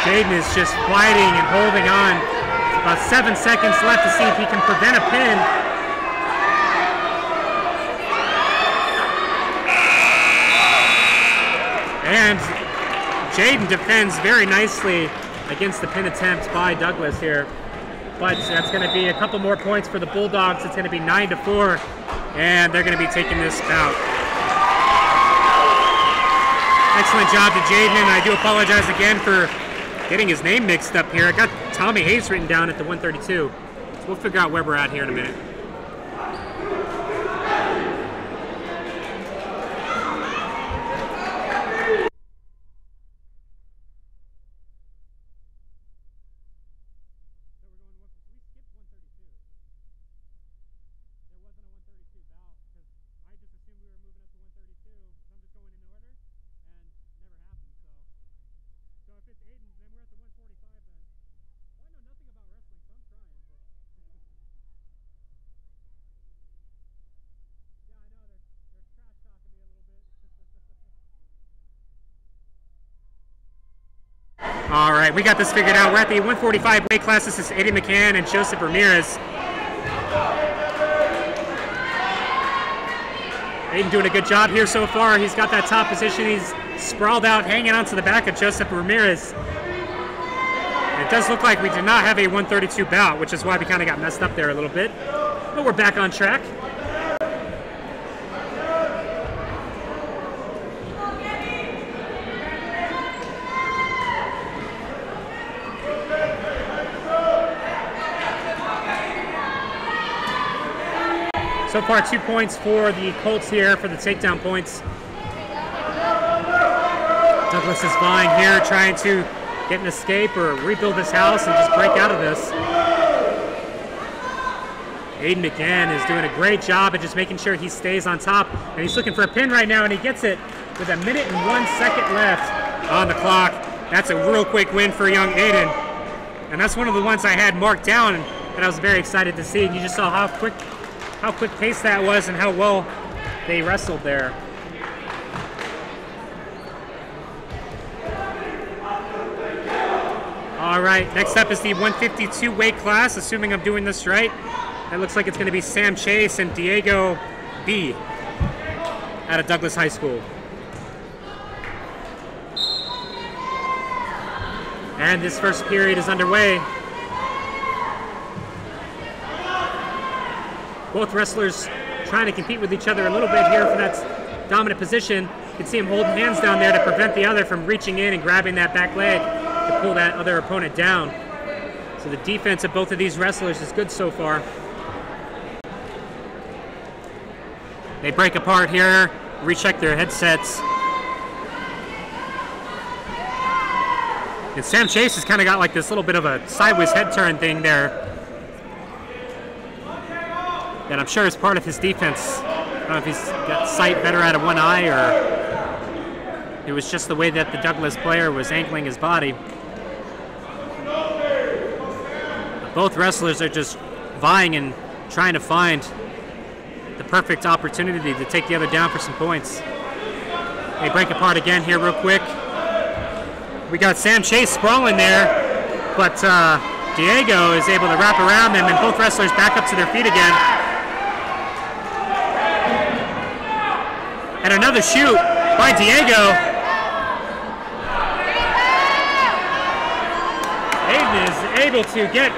Jaden is just fighting and holding on. About 7 seconds left to see if he can prevent a pin. And Jaden defends very nicely against the pin attempt by Douglas here. But that's going to be a couple more points for the Bulldogs. It's going to be 9-4, and they're going to be taking this bout. Excellent job to Jaden, and I do apologize again for getting his name mixed up here. I got Tommy Hayes written down at the 132. So we'll figure out where we're at here in a minute. All right, we got this figured out. We're at the 145 weight class. This is Eddie McCann and Joseph Ramirez. Aiden doing a good job here so far. He's got that top position. He's sprawled out, hanging onto the back of Joseph Ramirez. And it does look like we did not have a 132 bout, which is why we kind of got messed up there a little bit. But we're back on track. So far, 2 points for the Colts here for the takedown points. Douglas is vying here, trying to get an escape or rebuild this house and just break out of this. Aiden McCann is doing a great job at just making sure he stays on top. And he's looking for a pin right now, and he gets it with 1 minute and 1 second left on the clock. That's a real quick win for young Aiden. And that's one of the ones I had marked down that I was very excited to see. And you just saw how quick pace that was and how well they wrestled there. All right, next up is the 152 weight class, assuming I'm doing this right. That looks like it's going to be Sam Chase and Diego B. out of Douglas High School. And this first period is underway. Both wrestlers trying to compete with each other a little bit here for that dominant position. You can see him holding hands down there to prevent the other from reaching in and grabbing that back leg to pull that other opponent down. So the defense of both of these wrestlers is good so far. They break apart here, recheck their headsets. And Sam Chase has kind of got like this little bit of a sideways head turn thing there that I'm sure is part of his defense. I don't know if he's got sight better out of one eye or it was just the way that the Douglas player was angling his body. Both wrestlers are just vying and trying to find the perfect opportunity to take the other down for some points. They break apart again here real quick. We got Sam Chase sprawling there, but Diego is able to wrap around them, and both wrestlers back up to their feet again. And another shoot by Diego. Aiden is able to get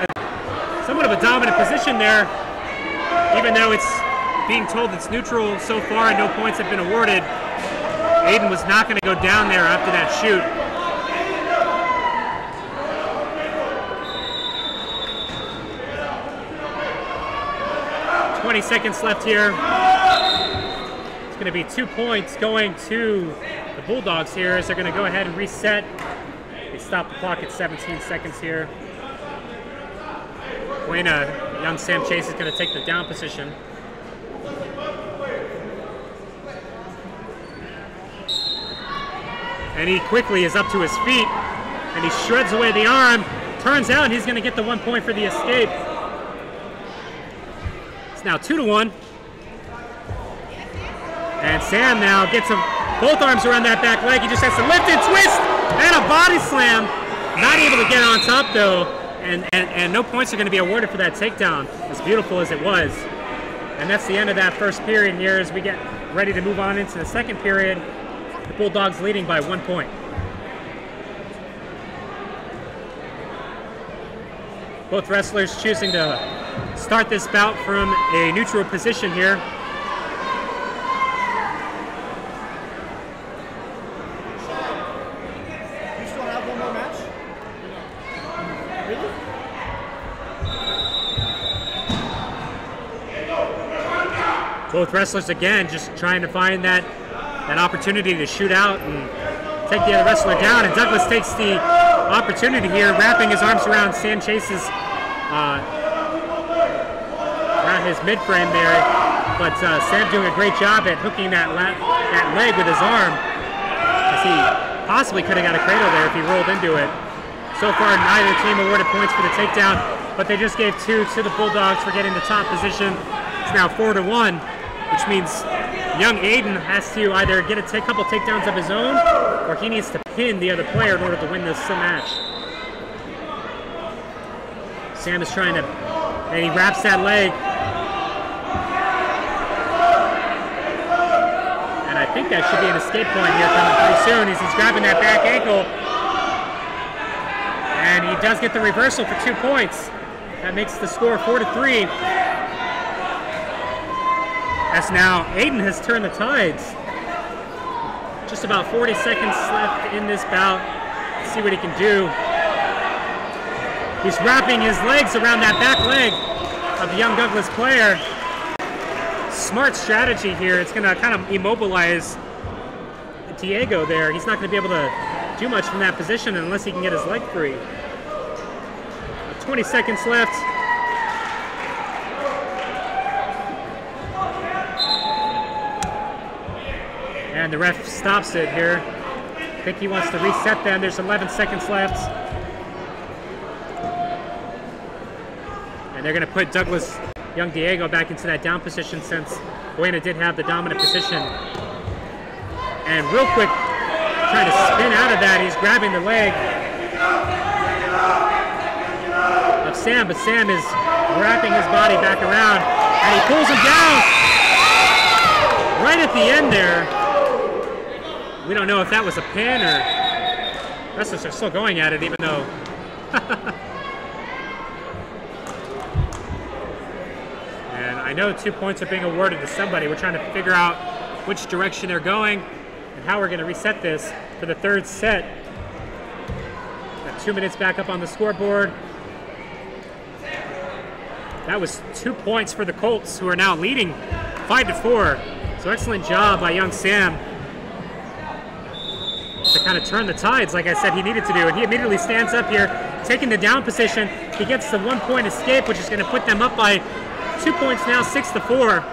somewhat of a dominant position there, even though it's being told it's neutral so far and no points have been awarded. Aiden was not going to go down there after that shoot. 20 seconds left here. It's going to be 2 points going to the Bulldogs here as they're going to go ahead and reset. They stop the clock at 17 seconds here. Buena, young Sam Chase is going to take the down position. And he quickly is up to his feet and he shreds away the arm. Turns out he's going to get the 1 point for the escape. It's now 2-1. And Sam now gets both arms around that back leg. He just has to lift and twist and a body slam. Not able to get on top though. And no points are going to be awarded for that takedown, as beautiful as it was. And that's the end of that first period here as we get ready to move on into the second period. The Bulldogs leading by 1 point. Both wrestlers choosing to start this bout from a neutral position here. You still have one more match? Really? Both wrestlers again just trying to find that opportunity to shoot out and take the other wrestler down. And Douglas takes the opportunity here, wrapping his arms around Sam Chase's around his mid-frame there. But Sam doing a great job at hooking that leg with his arm, as he possibly could have got a cradle there if he rolled into it. So far, neither team awarded points for the takedown, but they just gave 2 to the Bulldogs for getting the top position. It's now 4-1, which means young Aiden has to either get a couple takedowns of his own, or he needs to pin the other player in order to win this match. Sam is trying to, and he wraps that leg. And I think that should be an escape point here coming pretty soon as he's grabbing that back ankle. And he does get the reversal for 2 points. That makes the score 4-3. As now Aiden has turned the tides. Just about 40 seconds left in this bout. Let's see what he can do. He's wrapping his legs around that back leg of the young Douglas player. Smart strategy here. It's going to kind of immobilize Diego there. He's not going to be able to do much from that position unless he can get his leg free. 20 seconds left. And the ref stops it here. I think he wants to reset them. There's 11 seconds left. And they're going to put Douglas, young Diego, back into that down position since Buena did have the dominant position. And real quick, trying to spin out of that, he's grabbing the leg of Sam, but Sam is wrapping his body back around, and he pulls him down right at the end there. We don't know if that was a pin or wrestlers are still going at it, even though and I know 2 points are being awarded to somebody. We're trying to figure out which direction they're going and how we're going to reset this for the third set. Got 2 minutes back up on the scoreboard. That was 2 points for the Colts, who are now leading 5-4. So excellent job by young Sam to kind of turn the tides, like I said he needed to do. And he immediately stands up here, taking the down position. He gets the 1-point escape, which is going to put them up by 2 points now, 6-4.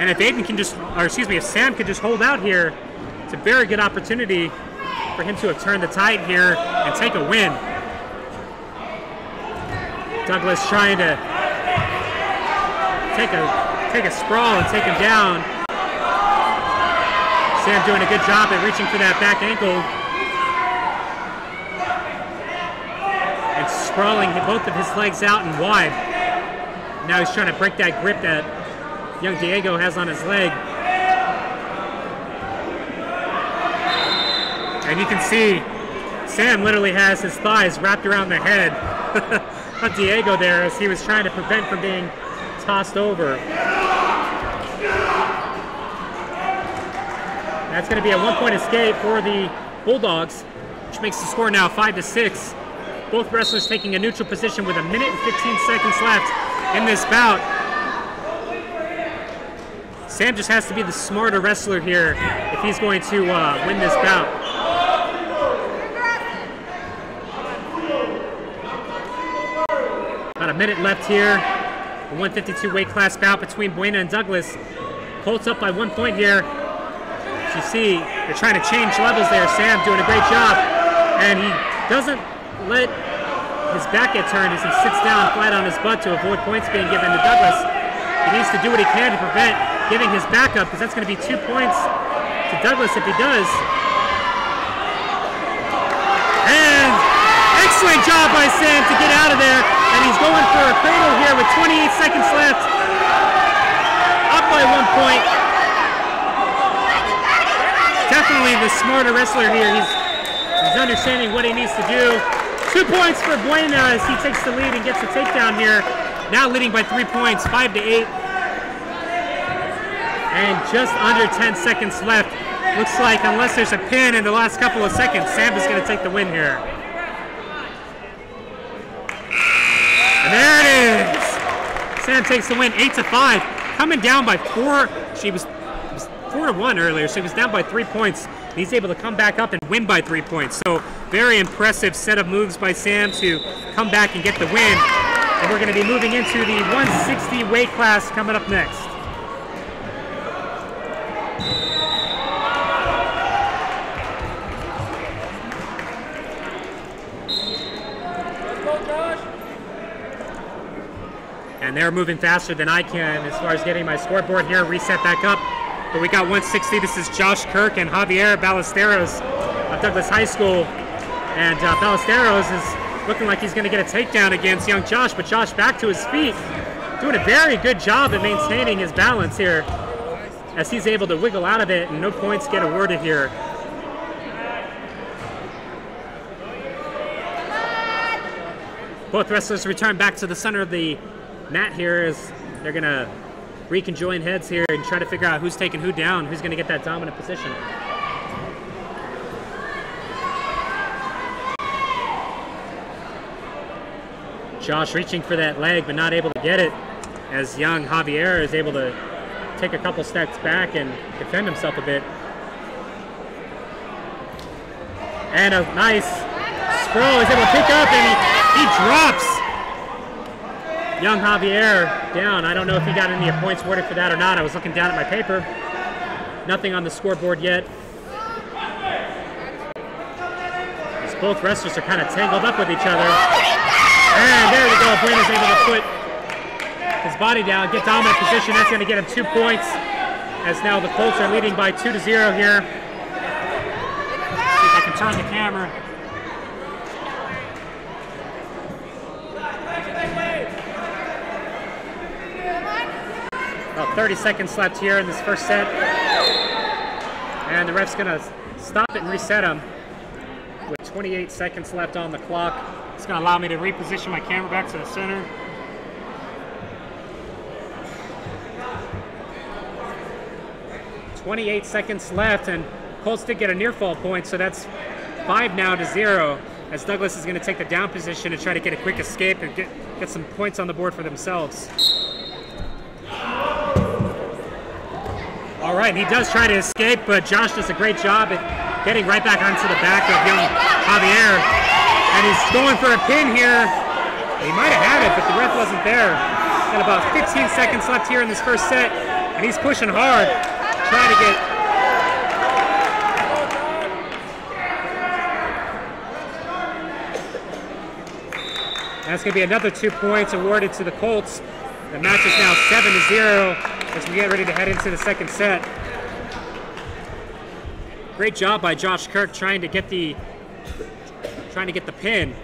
And if Aiden can just, or excuse me, if Sam could just hold out here, it's a very good opportunity for him to have turned the tide here and take a win. Douglas trying to take a sprawl and take him down. Sam doing a good job at reaching for that back ankle and sprawling both of his legs out and wide. Now he's trying to break that grip that young Diego has on his leg. And you can see Sam literally has his thighs wrapped around the head of Diego there as he was trying to prevent from being tossed over. That's going to be a 1-point escape for the Bulldogs, which makes the score now 5-6. Both wrestlers taking a neutral position with 1 minute and 15 seconds left in this bout. Sam just has to be the smarter wrestler here if he's going to win this bout. About a minute left here. The 152 weight class bout between Buena and Douglas. Colts up by 1 point here. As you see, they're trying to change levels there. Sam doing a great job. And he doesn't let his back get turned as he sits down flat on his butt to avoid points being given to Douglas. He needs to do what he can to prevent giving his back up, because that's going to be 2 points to Douglas if he does. And excellent job by Sam to get out of there. And he's going for a cradle here with 28 seconds left. Up by 1 point. Definitely the smarter wrestler here. He's understanding what he needs to do. 2 points for Buena as he takes the lead and gets the takedown here. Now leading by 3 points, 5-8. And just under 10 seconds left. Looks like unless there's a pin in the last couple of seconds, Sam is going to take the win here. And there it is. Sam takes the win 8-5. Coming down by 4. She was 4-1 earlier, so he was down by 3 points. He's able to come back up and win by 3 points. So very impressive set of moves by Sam to come back and get the win. And we're going to be moving into the 160 weight class coming up next. And they're moving faster than I can as far as getting my scoreboard here reset back up. But we got 160. This is Josh Kirk and Javier Ballesteros of Douglas High School. And Ballesteros is looking like he's going to get a takedown against young Josh, but Josh back to his feet, doing a very good job at maintaining his balance here as he's able to wiggle out of it, and no points get awarded here. Both wrestlers return back to the center of the mat here as they're going to reconjoin heads here and try to figure out who's taking who down, who's going to get that dominant position. Josh reaching for that leg but not able to get it as young Javier is able to take a couple steps back and defend himself a bit. And a nice sprawl is able to pick up, and he drops young Javier down. I don't know if he got any points awarded for that or not. I was looking down at my paper. Nothing on the scoreboard yet. As both wrestlers are kind of tangled up with each other. And there we go. Buena's able to put his body down, get dominant position. That's going to get him 2 points. As now the Colts are leading by 2-0 here. See if I can turn the camera. About 30 seconds left here in this first set. And the ref's going to stop it and reset him with 28 seconds left on the clock. It's going to allow me to reposition my camera back to the center. .28 seconds left, and Colts did get a near fall point, so that's 5 now to 0, as Douglas is going to take the down position and try to get a quick escape and get some points on the board for themselves. All right, he does try to escape, but Josh does a great job at getting right back onto the back of young Javier. And he's going for a pin here. He might have had it, but the ref wasn't there. Got about 15 seconds left here in this first set, and he's pushing hard, trying to get... That's going to be another 2 points awarded to the Colts. The match is now 7-0 as we get ready to head into the second set. Great job by Josh Kirk trying to get the pin.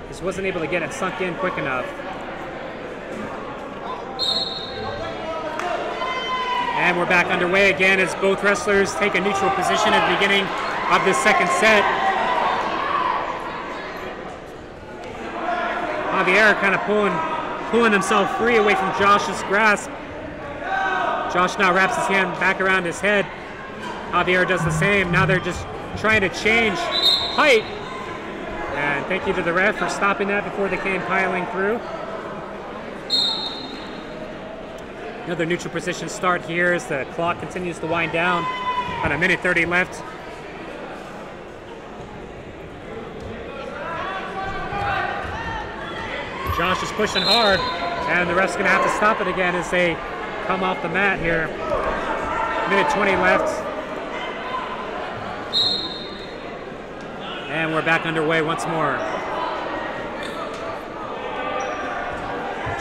Just wasn't able to get it sunk in quick enough. And we're back underway again as both wrestlers take a neutral position at the beginning of this second set. Javier kind of pulling himself free away from Josh's grasp. Josh now wraps his hand back around his head. Javier does the same. Now they're just trying to change height. And thank you to the ref for stopping that before they came piling through. Another neutral position start here as the clock continues to wind down. About 1:30 left. Josh is pushing hard, and the ref's going to have to stop it again as they come off the mat here. 1:20 left. And we're back underway once more.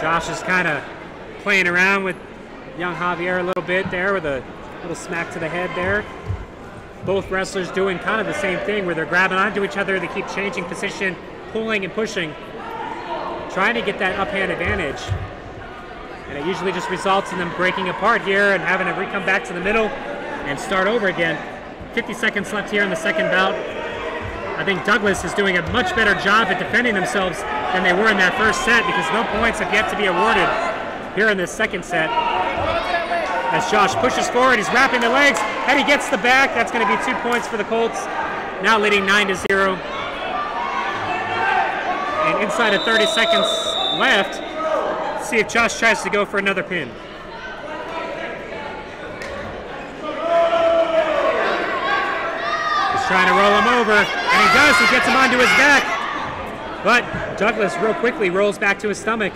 Josh is kind of playing around with young Javier a little bit there with a little smack to the head there. Both wrestlers doing kind of the same thing where they're grabbing onto each other. They keep changing position, pulling and pushing, trying to get that uphand advantage. And it usually just results in them breaking apart here and having to come back to the middle and start over again. 50 seconds left here in the second bout. I think Douglas is doing a much better job at defending themselves than they were in that first set because no points have yet to be awarded here in this second set. As Josh pushes forward, he's wrapping the legs, and he gets the back. That's going to be 2 points for the Colts, now leading 9-0. And inside of 30 seconds left, let's see if Josh tries to go for another pin. Trying to roll him over, and he does. He gets him onto his back. But Douglas real quickly rolls back to his stomach.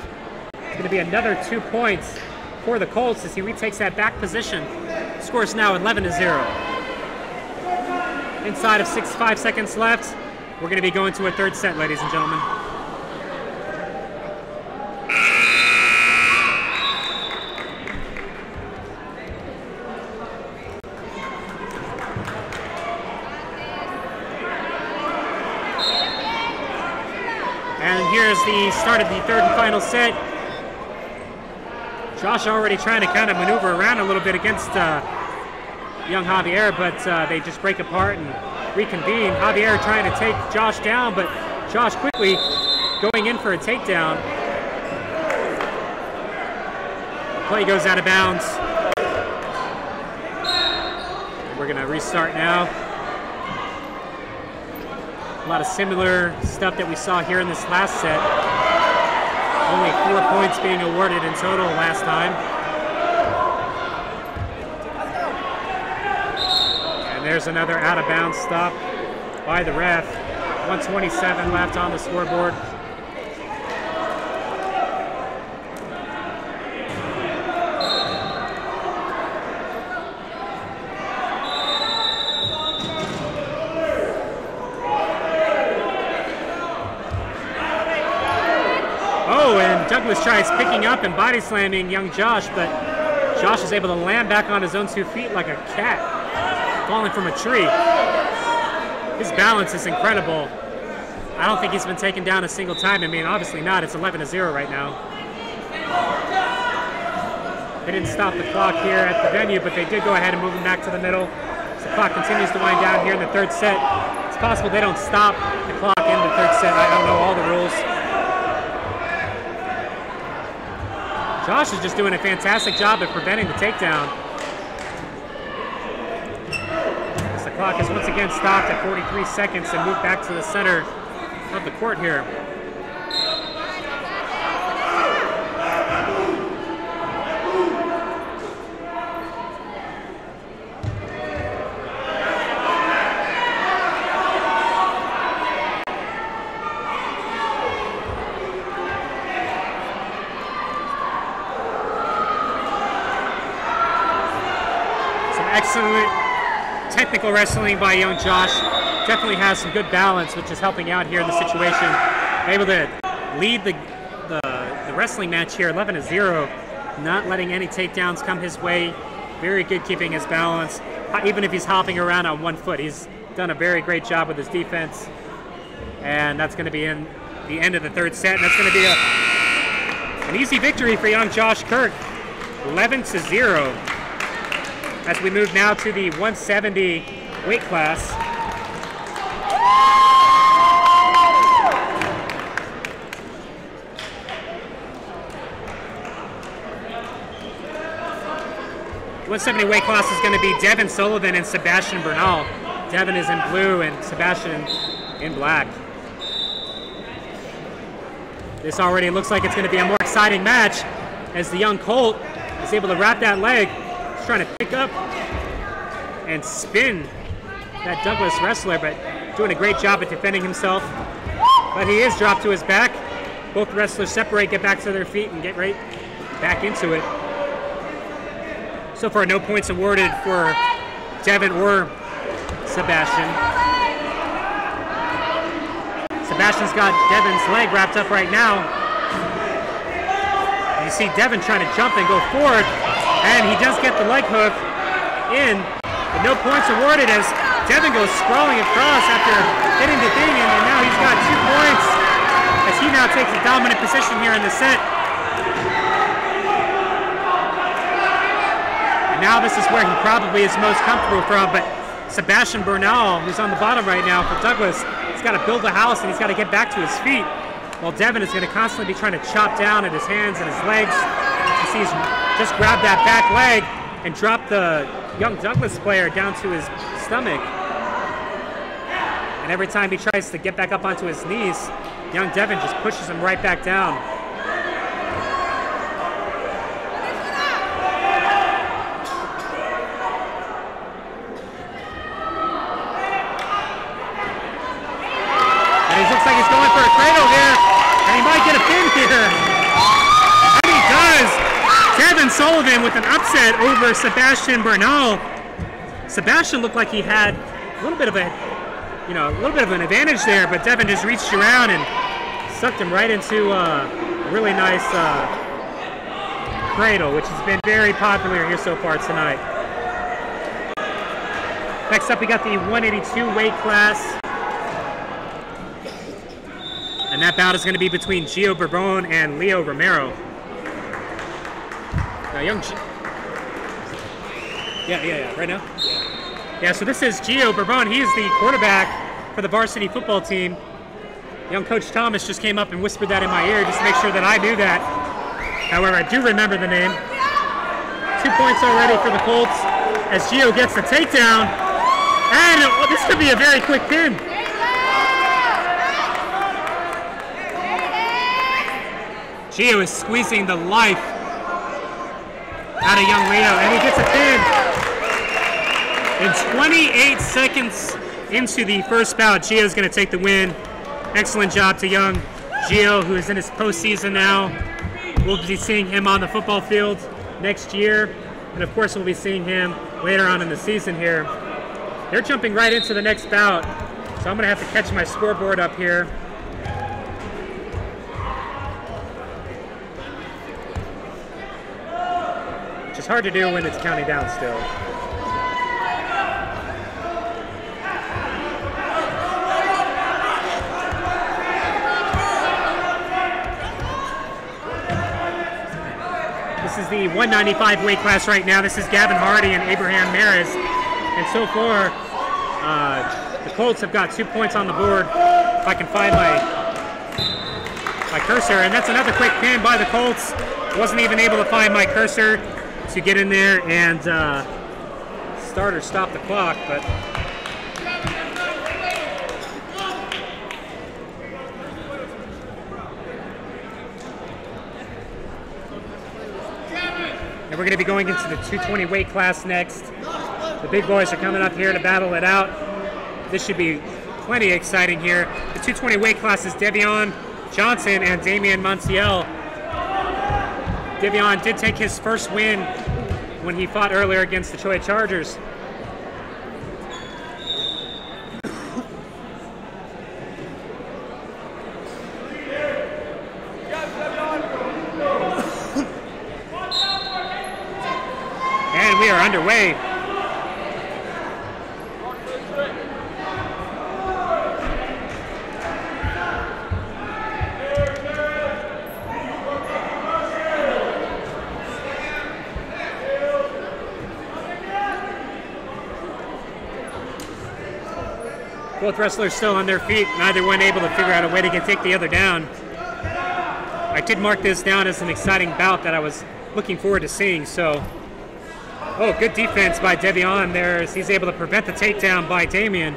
It's going to be another 2 points for the Colts as he retakes that back position. Score is now 11-0. Inside of 5 seconds left, we're going to be going to a third set, ladies and gentlemen. And here's the start of the third and final set. Josh already trying to kind of maneuver around a little bit against young Javier, but they just break apart and reconvene. Javier trying to take Josh down, but Josh quickly going in for a takedown. Play goes out of bounds. We're going to restart now. A lot of similar stuff that we saw here in this last set. Only 4 points being awarded in total last time. And there's another out of bounds stop by the ref. 1:27 left on the scoreboard. Douglas tries picking up and body slamming young Josh, but Josh is able to land back on his own 2 feet like a cat falling from a tree. His balance is incredible. I don't think he's been taken down a single time. I mean, obviously not. It's 11-0 right now. They didn't stop the clock here at the venue, but they did go ahead and move him back to the middle. So the clock continues to wind down here in the third set. It's possible they don't stop the clock in the third set. I don't know all the rules. Josh is just doing a fantastic job at preventing the takedown. As the clock is once again stopped at 43 seconds and moved back to the center of the court here. excellent technical wrestling by young Josh. Definitely has some good balance, which is helping out here in the situation. Able to lead the wrestling match here, 11-0. Not letting any takedowns come his way. Very good keeping his balance. Even if he's hopping around on one foot, he's done a very great job with his defense. And that's going to be in the end of the third set. And that's going to be an easy victory for young Josh Kirk, 11-0. As we move now to the 170 weight class. The 170 weight class is going to be Devin Sullivan and Sebastian Bernal. Devin is in blue and Sebastian in black. This already looks like it's going to be a more exciting match as the young Colt is able to wrap that leg. He's trying to pick up and spin that Douglas wrestler, but doing a great job at defending himself. But he is dropped to his back. Both wrestlers separate, get back to their feet, and get right back into it. So far, no points awarded for Devin or Sebastian. Sebastian's got Devin's leg wrapped up right now. You see Devin trying to jump and go forward, and he does get the leg hook in, but no points awarded as Devin goes sprawling across after hitting the thing, and now he's got 2 points as he now takes a dominant position here in the set. And now this is where he probably is most comfortable from, but Sebastian Bernal, who's on the bottom right now for Douglas, he's got to build a house and he's got to get back to his feet, while Devin is going to constantly be trying to chop down at his hands and his legs. You see he's just grabbed that back leg and dropped the young Douglas player down to his stomach. And every time he tries to get back up onto his knees, young Devin just pushes him right back down. Looks like he's going for a cradle here, and he might get a pin here. And he does. Devin Sullivan with an upset over Sebastian Bernal. Sebastian looked like he had a little bit of an advantage there, but Devin just reached around and sucked him right into a really nice cradle, which has been very popular here so far tonight. Next up, we got the 182 weight class. And that bout is going to be between Gio Bourbon and Leo Romero. Right now? Yeah, so this is Gio Bourbon. He is the quarterback for the varsity football team. Young Coach Thomas just came up and whispered that in my ear just to make sure that I knew that. However, I do remember the name. 2 points already for the Colts as Gio gets the takedown. And this could be a very quick pin. Gio is squeezing the life out of young Leo, and he gets a pin. In 28 seconds into the first bout, Gio's going to take the win. Excellent job to young Gio, who is in his postseason now. We'll be seeing him on the football field next year, and of course we'll be seeing him later on in the season here. They're jumping right into the next bout, so I'm going to have to catch my scoreboard up here. It's hard to do when it's counting down still. This is the 195 weight class right now. This is Gavin Hardy and Abraham Maris. And so far, the Colts have got 2 points on the board. If I can find my cursor. And that's another quick pin by the Colts. Wasn't even able to find my cursor to get in there and start or stop the clock, but and we're going to be going into the 220 weight class next. The big boys are coming up here to battle it out. This should be plenty exciting here. The 220 weight class is Devion Johnson and Damian Montiel. Devion did take his first win when he fought earlier against the Choi Chargers. And we are underway. Both wrestlers still on their feet, neither one able to figure out a way to take the other down. I did mark this down as an exciting bout that I was looking forward to seeing, so. Oh, good defense by Devion there as he's able to prevent the takedown by Damian.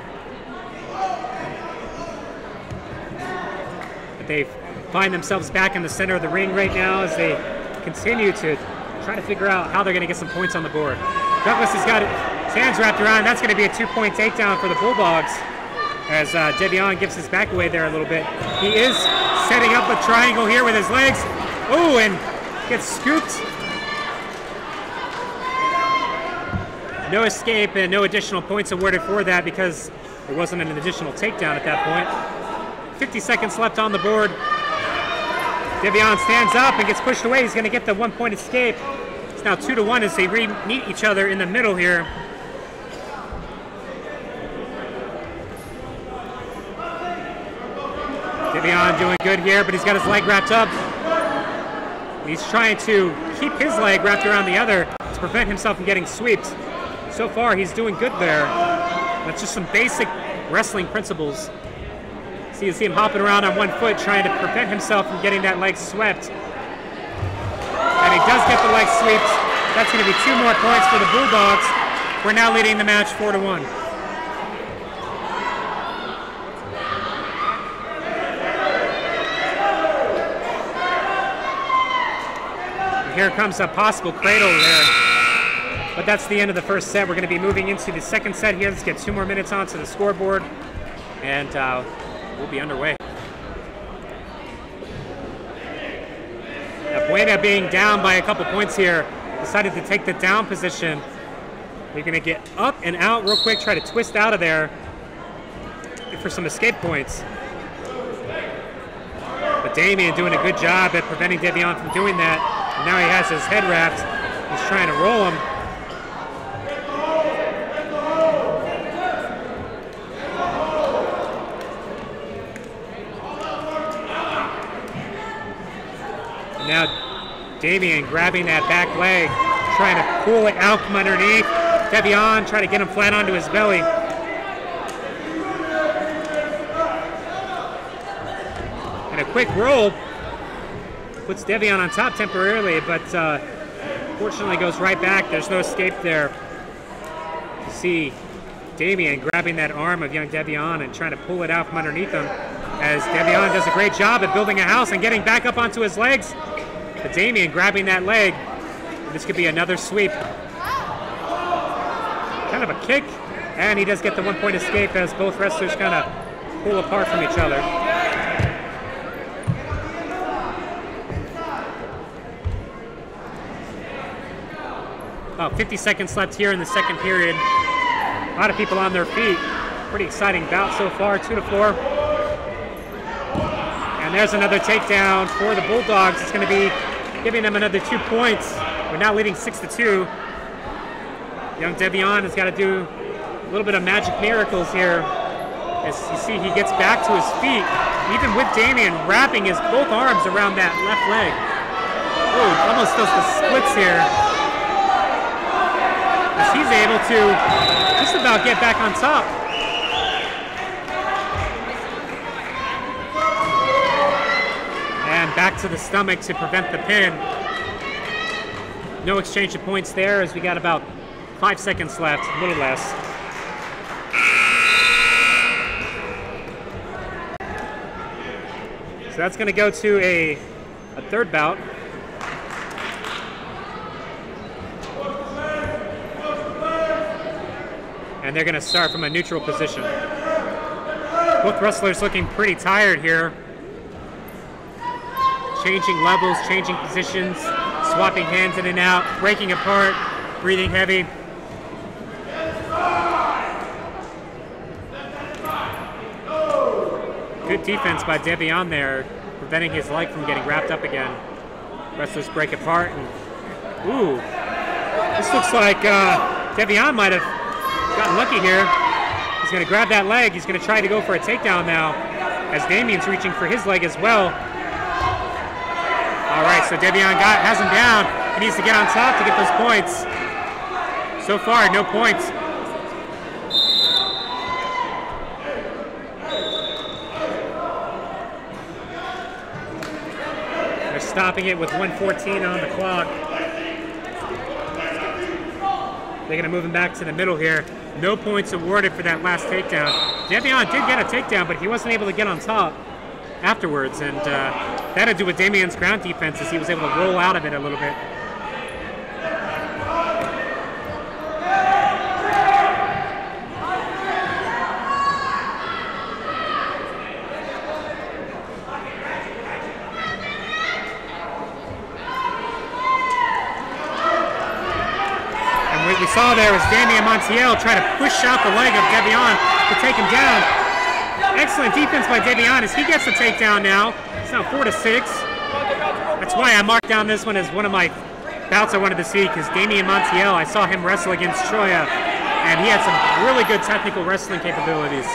But they find themselves back in the center of the ring right now as they continue to try to figure out how they're going to get some points on the board. Douglas has got his hands wrapped around. That's going to be a 2-point takedown for the Bulldogs as Devion gives his back away there a little bit. He is setting up a triangle here with his legs. Oh, and gets scooped. No escape and no additional points awarded for that because there wasn't an additional takedown at that point. 50 seconds left on the board. Devion stands up and gets pushed away. He's going to get the 1-point escape. It's now 2-1 as they meet each other in the middle here. Devion doing good here, but he's got his leg wrapped up. He's trying to keep his leg wrapped around the other to prevent himself from getting swept. So far, he's doing good there. That's just some basic wrestling principles. So you see him hopping around on one foot, trying to prevent himself from getting that leg swept. And he does get the leg swept. That's going to be 2 more points for the Bulldogs. We're now leading the match 4-1. Here comes a possible cradle there. But that's the end of the first set. We're going to be moving into the second set here. Let's get 2 more minutes onto the scoreboard, and we'll be underway. Now, Buena being down by a couple points here, decided to take the down position. They're going to get up and out real quick, try to twist out of there for some escape points. But Damian doing a good job at preventing Devion from doing that. And now he has his head wrapped. He's trying to roll him. Now Damian grabbing that back leg, trying to pull it out from underneath. Devion trying to get him flat onto his belly. And a quick roll puts Devion on top temporarily, but fortunately goes right back. There's no escape there. You see Damian grabbing that arm of young Devion and trying to pull it out from underneath him, as Devion does a great job at building a house and getting back up onto his legs. But Damian grabbing that leg. This could be another sweep. Kind of a kick, and he does get the 1-point escape as both wrestlers kind of pull apart from each other. About 50 seconds left here in the second period. A lot of people on their feet. Pretty exciting bout so far, 2-4. And there's another takedown for the Bulldogs. It's going to be giving them another 2 points. We're now leading 6-2. Young Devion has got to do a little bit of magic miracles here. As you see, he gets back to his feet, even with Damian wrapping his both arms around that left leg. Oh, almost does the splits here. As he's able to just about get back on top. And back to the stomach to prevent the pin. No exchange of points there as we got about 5 seconds left, a little less. So that's going to go to a third bout. And they're going to start from a neutral position. Both wrestlers looking pretty tired here. Changing levels, changing positions, swapping hands in and out, breaking apart. breathing heavy. Good defense by Devion there, preventing his leg from getting wrapped up again. Wrestlers break apart. And, ooh, this looks like Devion might have gotten lucky here. He's going to grab that leg. He's going to try to go for a takedown now, as Damien's reaching for his leg as well. All right, so Devion has him down. He needs to get on top to get those points. So far, no points. They're stopping it with 1:14 on the clock. They're going to move him back to the middle here. No points awarded for that last takedown. Devion did get a takedown, but he wasn't able to get on top afterwards, and that had to do with Damien's ground defense, as he was able to roll out of it a little bit. What we saw there was Damien Montiel try to push out the leg of Devion to take him down. Excellent defense by Devion as he gets the takedown now. It's now 4-6. That's why I marked down this one as one of my bouts I wanted to see, because Damien Montiel, I saw him wrestle against Troya, and he had some really good technical wrestling capabilities.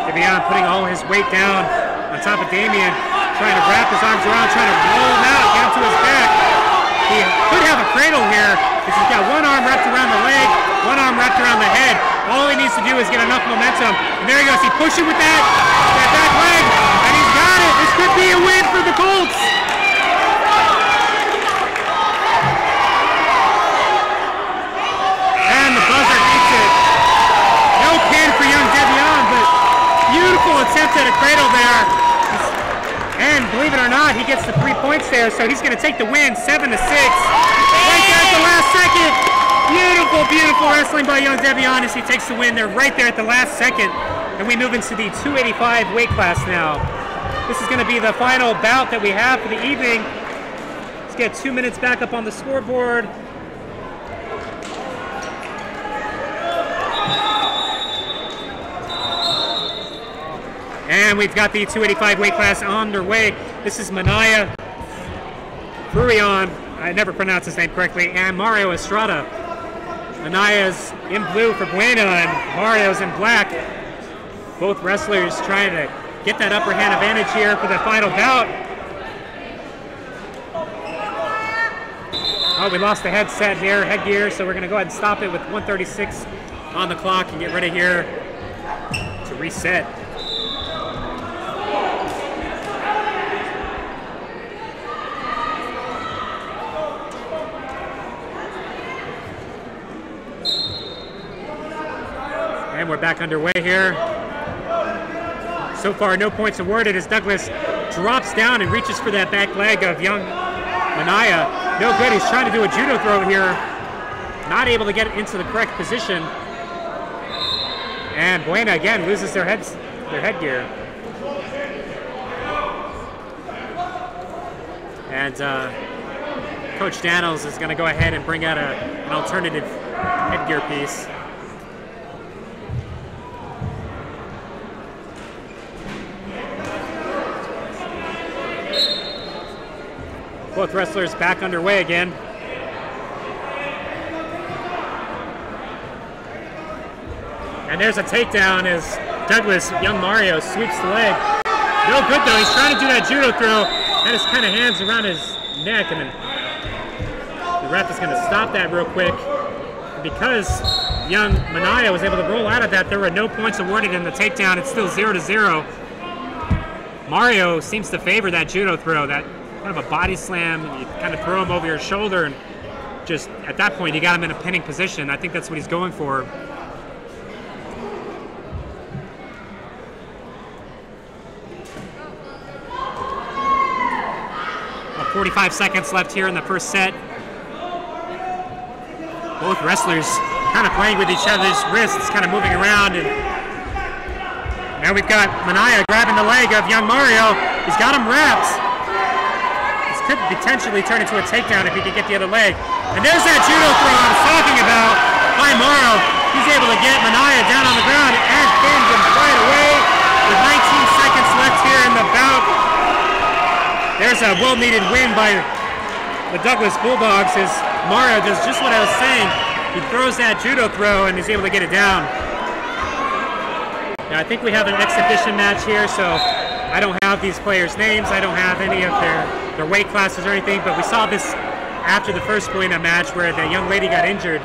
Devion putting all his weight down on top of Damien, trying to wrap his arms around, trying to roll him out, get him to his back. He could have a cradle here, because he's got one arm wrapped around the leg, one arm wrapped around the head. All he needs to do is get enough momentum. And there he goes, he pushes with that back leg, and he's got it. This could be a win for the Colts. And the buzzer beats it. No pin for young Devion, but beautiful attempt at a cradle there. And believe it or not, he gets the 3 points there, so he's going to take the win, 7-6. Right there at the last second. Beautiful, beautiful wrestling by young Devion as he takes the win there right there at the last second. And we move into the 285 weight class now. This is going to be the final bout that we have for the evening. Let's get 2 minutes back up on the scoreboard. And we've got the 285 weight class underway. This is Manaya Furion, I never pronounced his name correctly, and Mario Estrada. Manaya's in blue for Buena, and Mario's in black. Both wrestlers trying to get that upper hand advantage here for the final bout. Oh, we lost the headgear, so we're going to go ahead and stop it with 1:36 on the clock and get ready here to reset. And we're back underway here. So far, no points awarded as Douglas drops down and reaches for that back leg of young Manaya. No good. He's trying to do a judo throw here. Not able to get it into the correct position. And Buena again loses their headgear. And Coach Daniels is going to go ahead and bring out an alternative headgear piece. Both wrestlers back underway again. And there's a takedown as Douglas, young Mario, sweeps the leg. No good though, he's trying to do that judo throw. Had his kind of hands around his neck, and then the ref is gonna stop that real quick. And because young Manaya was able to roll out of that, there were no points awarded in the takedown. It's still 0-0. Mario seems to favor that judo throw, that kind of a body slam. You kind of throw him over your shoulder, and just at that point you got him in a pinning position. I think that's what he's going for. 45 seconds left here in the first set. Both wrestlers kind of playing with each other's wrists, kind of moving around. And now we've got Manaya grabbing the leg of young Mario. He's got him wrapped. He's could potentially turn into a takedown if he could get the other leg. And there's that judo throw I was talking about by Morrow. He's able to get Minaya down on the ground and pinned him right away with 19 seconds left here in the bout. There's a well-needed win by the Douglas Bulldogs as Morrow does just what I was saying. He throws that judo throw and he's able to get it down. Now I think we have an exhibition match here, so I don't have these players' names. I don't have any of their weight classes or anything, but we saw this after the first Buena match where the young lady got injured.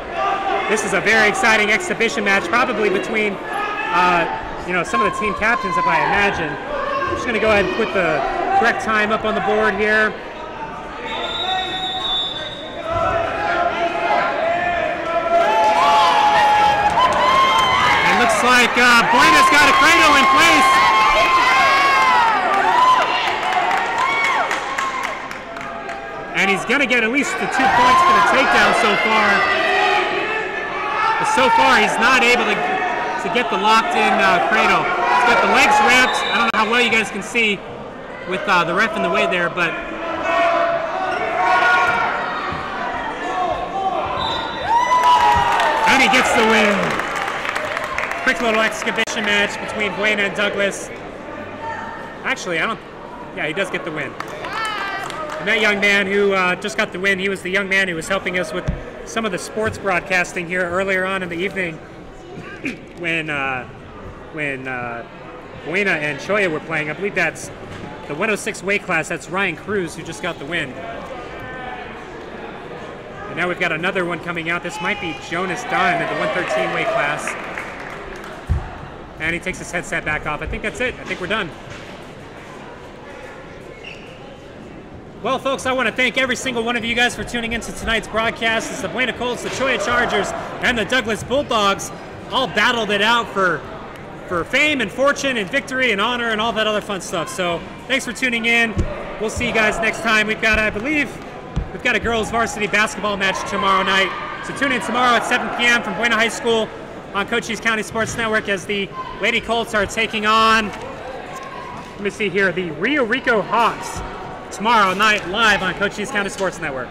This is a very exciting exhibition match, probably between some of the team captains, if I imagine. I'm just going to go ahead and put the correct time up on the board here. And looks like Buena's got a cradle in place. And he's going to get at least the 2 points for the takedown so far. But so far, he's not able to get the locked-in cradle. He's got the legs wrapped. I don't know how well you guys can see with the ref in the way there, but and he gets the win. Quick little exhibition match between Buena and Douglas. Actually, yeah, he does get the win. And that young man who just got the win, he was the young man who was helping us with some of the sports broadcasting here earlier on in the evening when Buena and Choya were playing. I believe that's the 106 weight class. That's Ryan Cruz who just got the win. And now we've got another one coming out. This might be Jonas Dunn at the 113 weight class. And he takes his headset back off. I think that's it. I think we're done. Well, folks, I want to thank every single one of you guys for tuning into tonight's broadcast. It's the Buena Colts, the Choya Chargers, and the Douglas Bulldogs all battled it out for fame and fortune and victory and honor and all that other fun stuff. So thanks for tuning in. We'll see you guys next time. We've got, I believe, we've got a girls varsity basketball match tomorrow night. So tune in tomorrow at 7 p.m. from Buena High School on Cochise County Sports Network as the Lady Colts are taking on, let me see here, the Rio Rico Hawks tomorrow night live on Cochise County Sports Network.